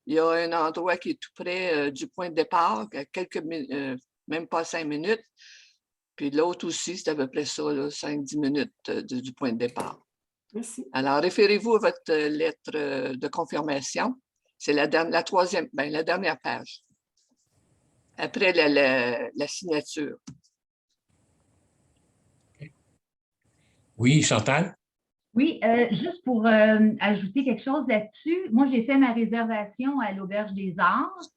il y a un endroit qui est tout près du point de départ, à même pas 5 minutes. Puis l'autre aussi, c'est à peu près ça, 5-10 minutes du point de départ. Merci. Alors, référez-vous à votre lettre de confirmation. C'est la dernière page. Après la signature. Oui, Chantal? Oui, juste pour ajouter quelque chose là-dessus, moi, j'ai fait ma réservation à l'Auberge des Arts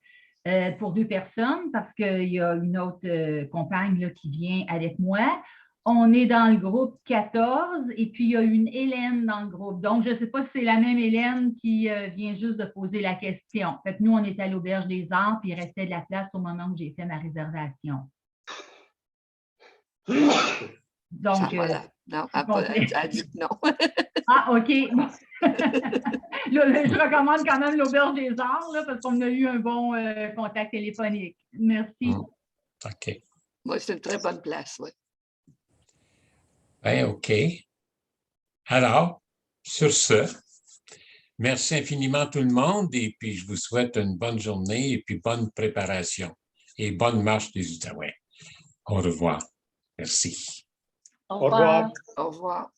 pour 2 personnes parce qu'il y a une autre compagne là, qui vient avec moi. On est dans le groupe 14 et puis il y a une Hélène dans le groupe. Donc, je ne sais pas si c'est la même Hélène qui vient juste de poser la question. Fait que nous, on était à l'Auberge des Arts puis il restait de la place au moment où j'ai fait ma réservation. Donc, voilà. Non, elle a dit que non. Ah, OK. Je recommande quand même l'Auberge des Arts là, parce qu'on a eu un bon contact téléphonique. Merci. OK. Moi, c'est une très bonne place, oui. Bien, OK. Alors, sur ce, merci infiniment tout le monde et puis je vous souhaite une bonne journée et puis bonne préparation et bonne marche des Outaouais. Au revoir. Merci. Au revoir. Au revoir.